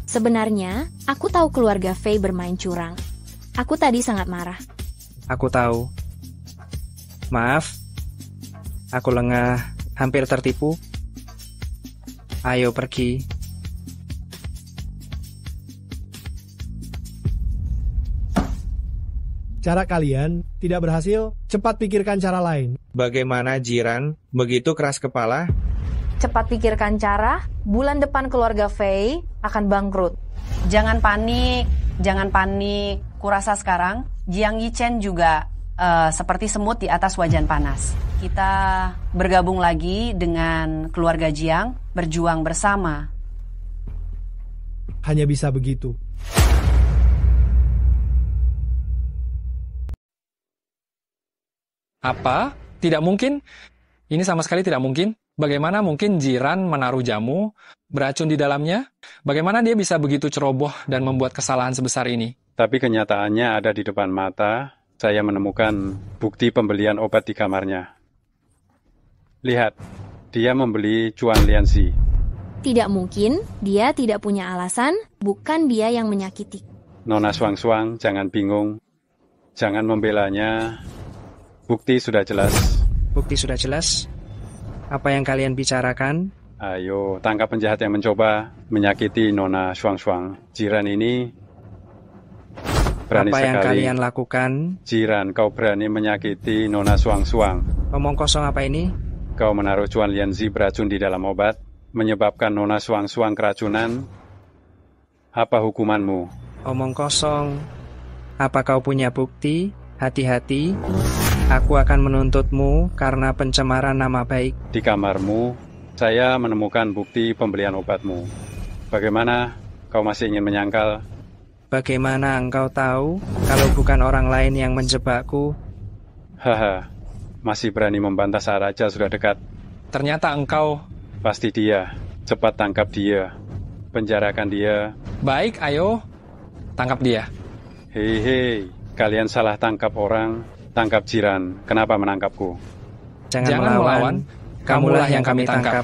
Sebenarnya, aku tahu keluarga Fei bermain curang. Aku tadi sangat marah. Aku tahu. Maaf. Aku lengah, hampir tertipu. Ayo pergi. cara kalian tidak berhasil, cepat pikirkan cara lain. Bagaimana jiran begitu keras kepala? Cepat pikirkan cara, bulan depan keluarga Fei akan bangkrut. Jangan panik, jangan panik. Kurasa sekarang Jiang Yichen juga seperti semut di atas wajan panas. Kita bergabung lagi dengan keluarga Jiang, berjuang bersama. Hanya bisa begitu. Apa? Tidak mungkin? Ini sama sekali tidak mungkin. Bagaimana mungkin jiran menaruh jamu beracun di dalamnya? Bagaimana dia bisa begitu ceroboh dan membuat kesalahan sebesar ini? Tapi kenyataannya ada di depan mata. Saya menemukan bukti pembelian obat di kamarnya. Lihat, dia membeli Chuan Lianxi. Tidak mungkin, dia tidak punya alasan, bukan dia yang menyakiti. Nona Shuang-Shuang, jangan bingung. Jangan membelanya. Bukti sudah jelas. Bukti sudah jelas? Apa yang kalian bicarakan? Ayo, tangkap penjahat yang mencoba menyakiti Nona Shuang-Shuang. Jiran ini berani apa sekali. Yang kalian lakukan? Jiran, kau berani menyakiti Nona Shuang-Shuang. Omong kosong apa ini? Kau menaruh Chuan Lianxi beracun di dalam obat, menyebabkan Nona Shuang-Shuang keracunan. Apa hukumanmu? Omong kosong. Apa kau punya bukti? Hati-hati. Aku akan menuntutmu karena pencemaran nama baik. Di kamarmu, saya menemukan bukti pembelian obatmu. Bagaimana? Kau masih ingin menyangkal? Bagaimana engkau tahu kalau bukan orang lain yang menjebakku? Haha, masih berani membantah saat raja sudah dekat. Ternyata engkau... Pasti dia. Cepat tangkap dia. Penjarakan dia. Baik, ayo. Tangkap dia. Hei, kalian salah tangkap orang. Tangkap jiran. Kenapa menangkapku? Jangan melawan. Kamulah yang kami tangkap.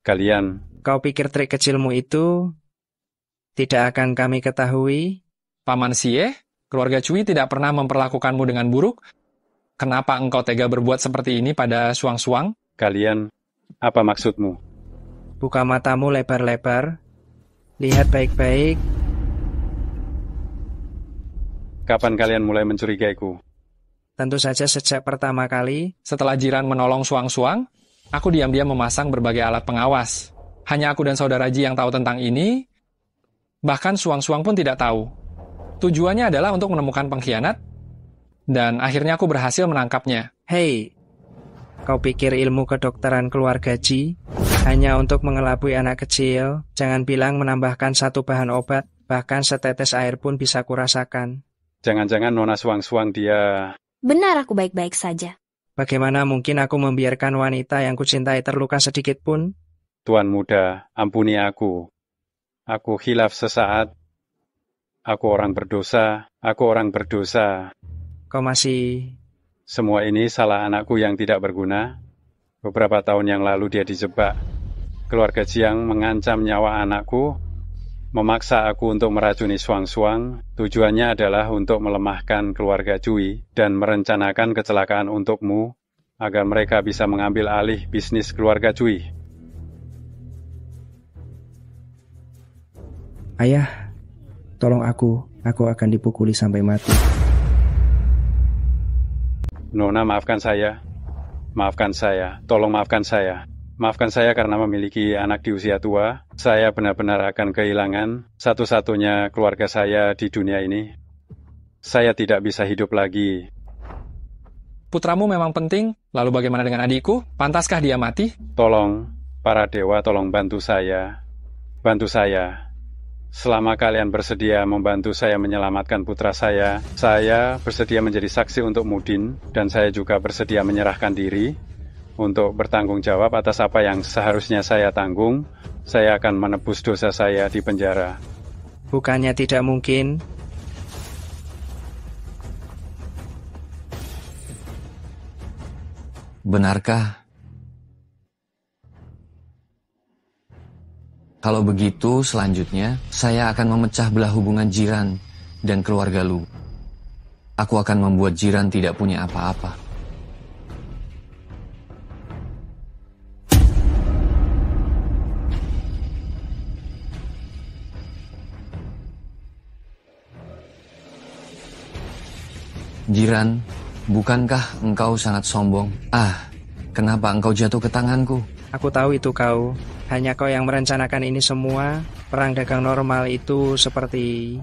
Kalian. Kau pikir trik kecilmu itu tidak akan kami ketahui? Paman Xie, keluarga Cui tidak pernah memperlakukanmu dengan buruk. Kenapa engkau tega berbuat seperti ini pada Shuang-Shuang? Kalian, apa maksudmu? Buka matamu lebar-lebar. Lihat baik-baik. Kapan kalian mulai mencurigaiku? Tentu saja sejak pertama kali. Setelah jiran menolong Shuang-Shuang, aku diam-diam memasang berbagai alat pengawas. Hanya aku dan saudara Ji yang tahu tentang ini. Bahkan Shuang-Shuang pun tidak tahu. Tujuannya adalah untuk menemukan pengkhianat. Dan akhirnya aku berhasil menangkapnya. Hei, kau pikir ilmu kedokteran keluarga Ji hanya untuk mengelabui anak kecil? Jangan bilang menambahkan satu bahan obat, bahkan setetes air pun bisa kurasakan. Jangan-jangan Nona Shuang-Shuang dia... Benar, aku baik-baik saja. Bagaimana mungkin aku membiarkan wanita yang kucintai terluka sedikit pun? Tuan muda, ampuni aku. Aku khilaf sesaat. Aku orang berdosa. Aku orang berdosa. Kau masih... Semua ini salah anakku yang tidak berguna. Beberapa tahun yang lalu dia dijebak. Keluarga Jiang mengancam nyawa anakku, memaksa aku untuk meracuni Shuang-Shuang. Tujuannya adalah untuk melemahkan keluarga Cui dan merencanakan kecelakaan untukmu agar mereka bisa mengambil alih bisnis keluarga Cui. Ayah, tolong aku akan dipukuli sampai mati. Nona, maafkan saya. Maafkan saya. Tolong maafkan saya. Maafkan saya karena memiliki anak di usia tua. Saya benar-benar akan kehilangan satu-satunya keluarga saya di dunia ini. Saya tidak bisa hidup lagi. Putramu memang penting. Lalu bagaimana dengan adikku? Pantaskah dia mati? Tolong, para dewa, tolong bantu saya. Bantu saya. Selama kalian bersedia membantu saya menyelamatkan putra saya bersedia menjadi saksi untuk Mudin, dan saya juga bersedia menyerahkan diri untuk bertanggung jawab atas apa yang seharusnya saya tanggung. Saya akan menebus dosa saya di penjara. Bukannya tidak mungkin? Benarkah? Kalau begitu, selanjutnya, saya akan memecah belah hubungan jiran dan keluarga Lu. Aku akan membuat jiran tidak punya apa-apa. Jiran, bukankah engkau sangat sombong? Kenapa engkau jatuh ke tanganku? Aku tahu itu kau. Hanya kau yang merencanakan ini semua. Perang dagang normal itu seperti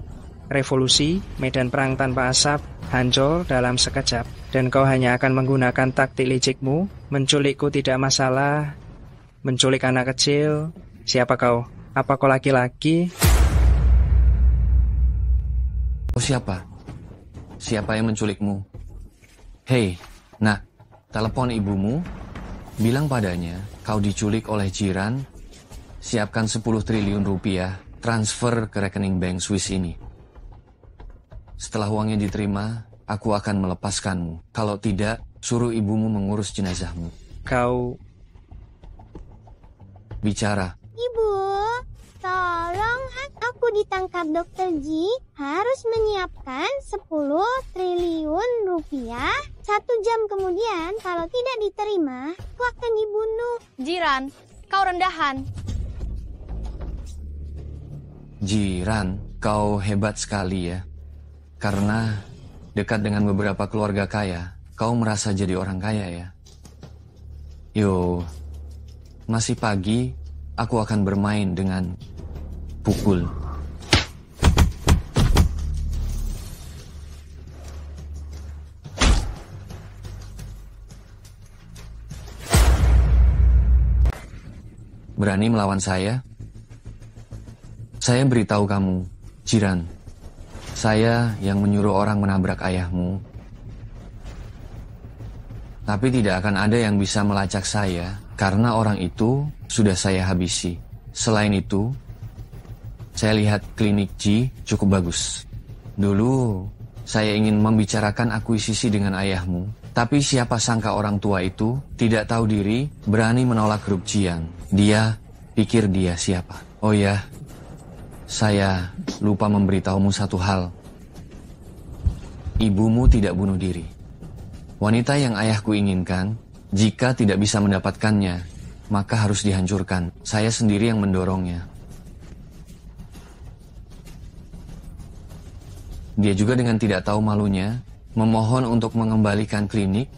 revolusi, medan perang tanpa asap, hancur dalam sekejap. Dan kau hanya akan menggunakan taktik licikmu. Menculikku tidak masalah. Menculik anak kecil. Siapa kau? Apa kau laki-laki? Kau siapa? Siapa yang menculikmu? Hei, nak, telepon ibumu. Bilang padanya, kau diculik oleh Jiran. Siapkan 10 triliun rupiah, transfer ke rekening bank Swiss ini. Setelah uangnya diterima, aku akan melepaskanmu. Kalau tidak, suruh ibumu mengurus jenazahmu. Kau... Bicara. Ibu, tolong aku ditangkap Dokter Ji. Harus menyiapkan 10 triliun rupiah. 1 jam kemudian, kalau tidak diterima, aku akan dibunuh. Jiran, kau rendahan. Jiran, kau hebat sekali ya. Karena dekat dengan beberapa keluarga kaya, kau merasa jadi orang kaya ya. Yo, masih pagi, aku akan bermain dengan pukul. Berani melawan saya? Saya beritahu kamu, Jiran. Saya yang menyuruh orang menabrak ayahmu. Tapi tidak akan ada yang bisa melacak saya, karena orang itu sudah saya habisi. Selain itu, saya lihat klinik Ji cukup bagus. Dulu, saya ingin membicarakan akuisisi dengan ayahmu. Tapi siapa sangka orang tua itu tidak tahu diri, berani menolak grup Jiang. Dia pikir dia siapa. Oh ya, saya lupa memberitahumu satu hal. Ibumu tidak bunuh diri. Wanita yang ayahku inginkan, jika tidak bisa mendapatkannya, maka harus dihancurkan. Saya sendiri yang mendorongnya. Dia juga dengan tidak tahu malunya, memohon untuk mengembalikan klinik,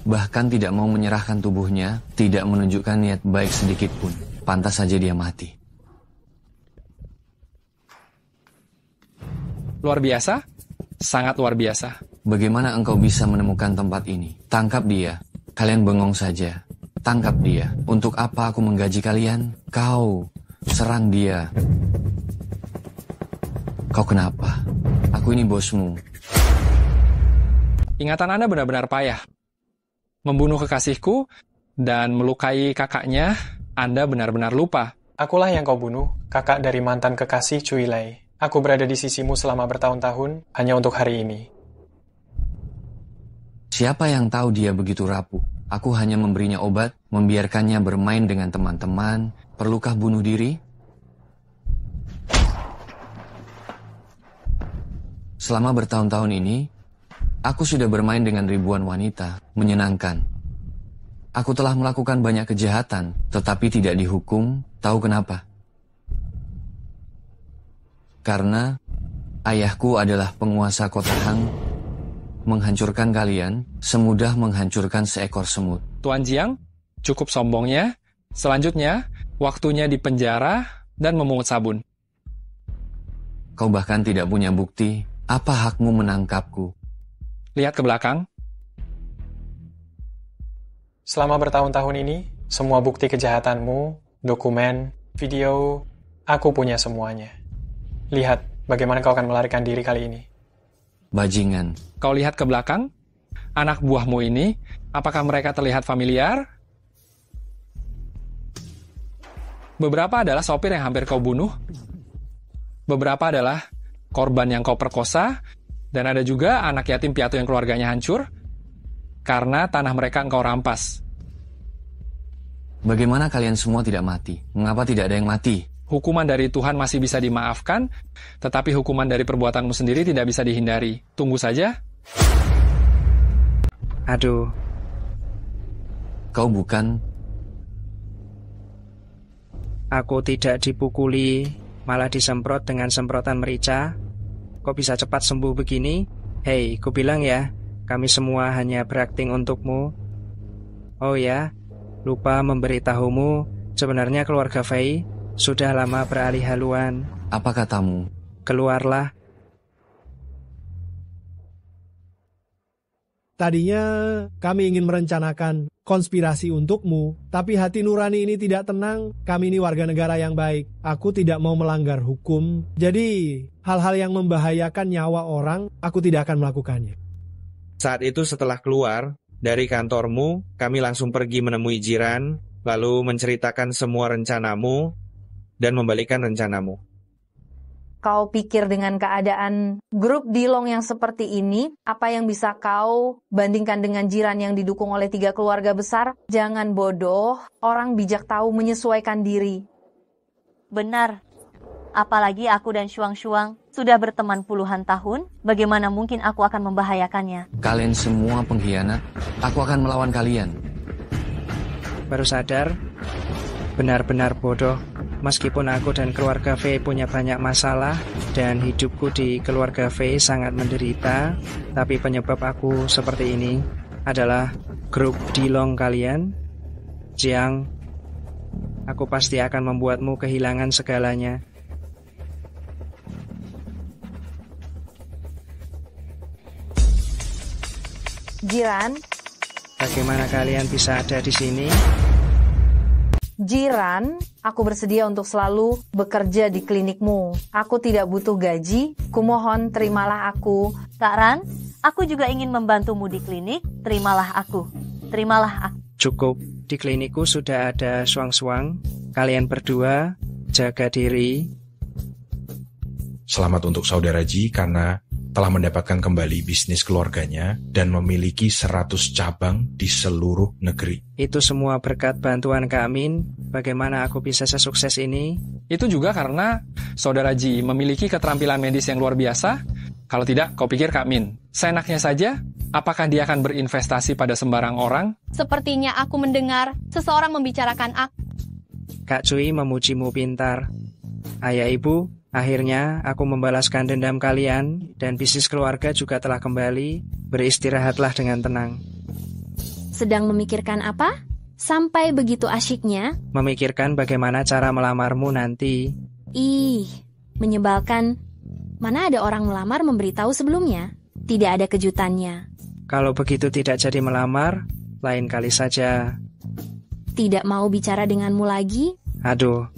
bahkan tidak mau menyerahkan tubuhnya, tidak menunjukkan niat baik sedikit pun. Pantas saja dia mati. Luar biasa? Sangat luar biasa. Bagaimana engkau bisa menemukan tempat ini? Tangkap dia. Kalian bengong saja. Tangkap dia. Untuk apa aku menggaji kalian? Kau serang dia. Kau kenapa? Aku ini bosmu. Ingatan Anda benar-benar payah. Membunuh kekasihku dan melukai kakaknya, Anda benar-benar lupa. Akulah yang kau bunuh, kakak dari mantan kekasih Cui Lai. Aku berada di sisimu selama bertahun-tahun, hanya untuk hari ini. Siapa yang tahu dia begitu rapuh? Aku hanya memberinya obat, membiarkannya bermain dengan teman-teman. Perlukah bunuh diri? Selama bertahun-tahun ini, aku sudah bermain dengan ribuan wanita, menyenangkan. Aku telah melakukan banyak kejahatan, tetapi tidak dihukum. Tahu kenapa? Karena ayahku adalah penguasa kota Hang. Menghancurkan kalian semudah menghancurkan seekor semut. Tuan Jiang, cukup sombongnya. Selanjutnya, waktunya di penjara dan memungut sabun. Kau bahkan tidak punya bukti. Apa hakmu menangkapku? Lihat ke belakang. Selama bertahun-tahun ini, semua bukti kejahatanmu, dokumen, video, aku punya semuanya. Lihat bagaimana kau akan melarikan diri kali ini. Bajingan. Kau lihat ke belakang? Anak buahmu ini, apakah mereka terlihat familiar? Beberapa adalah sopir yang hampir kau bunuh. Beberapa adalah korban yang kau perkosa. Dan ada juga anak yatim piatu yang keluarganya hancur karena tanah mereka engkau rampas. Bagaimana kalian semua tidak mati? Mengapa tidak ada yang mati? Hukuman dari Tuhan masih bisa dimaafkan, tetapi hukuman dari perbuatanmu sendiri tidak bisa dihindari. Tunggu saja. Aduh. Kau bukan? Aku tidak dipukuli, malah disemprot dengan semprotan merica. Kok bisa cepat sembuh begini? Hei, ku bilang ya, kami semua hanya berakting untukmu. Oh ya, lupa memberitahumu, sebenarnya keluarga Fei sudah lama beralih haluan. Apa katamu? Keluarlah. Tadinya kami ingin merencanakan konspirasi untukmu, tapi hati nurani ini tidak tenang. Kami ini warga negara yang baik. Aku tidak mau melanggar hukum. Jadi, hal-hal yang membahayakan nyawa orang, aku tidak akan melakukannya. Saat itu setelah keluar dari kantormu, kami langsung pergi menemui Jiran, lalu menceritakan semua rencanamu dan membalikkan rencanamu. Kau pikir dengan keadaan grup Dilong yang seperti ini, apa yang bisa kau bandingkan dengan Jiran yang didukung oleh 3 keluarga besar? Jangan bodoh, orang bijak tahu menyesuaikan diri. Benar. Apalagi aku dan Shuang-Shuang sudah berteman puluhan tahun, bagaimana mungkin aku akan membahayakannya? Kalian semua pengkhianat, aku akan melawan kalian. Baru sadar, benar-benar bodoh. Meskipun aku dan keluarga Fei punya banyak masalah dan hidupku di keluarga Fei sangat menderita, tapi penyebab aku seperti ini adalah grup Dilong kalian. Jiang, aku pasti akan membuatmu kehilangan segalanya. Jiran, bagaimana kalian bisa ada di sini? Jiran, aku bersedia untuk selalu bekerja di klinikmu. Aku tidak butuh gaji, kumohon terimalah aku. Kak Ran, aku juga ingin membantumu di klinik, terimalah aku. Terimalah aku. Cukup, di klinikku sudah ada Shuang-Shuang. Kalian berdua, jaga diri. Selamat untuk saudara Ji karena telah mendapatkan kembali bisnis keluarganya dan memiliki 100 cabang di seluruh negeri. Itu semua berkat bantuan Kak Min. Bagaimana aku bisa sesukses ini? Itu juga karena saudara Ji memiliki keterampilan medis yang luar biasa. Kalau tidak, kau pikir Kak Min, seenaknya saja, apakah dia akan berinvestasi pada sembarang orang? Sepertinya aku mendengar seseorang membicarakan aku. Kak Cui memujimu pintar. Ayah ibu, akhirnya aku membalaskan dendam kalian dan bisnis keluarga juga telah kembali. Beristirahatlah dengan tenang. Sedang memikirkan apa? Sampai begitu asyiknya? Memikirkan bagaimana cara melamarmu nanti. Ih, menyebalkan. Mana ada orang melamar memberitahu sebelumnya? Tidak ada kejutannya. Kalau begitu tidak jadi melamar, lain kali saja. Tidak mau bicara denganmu lagi? Aduh,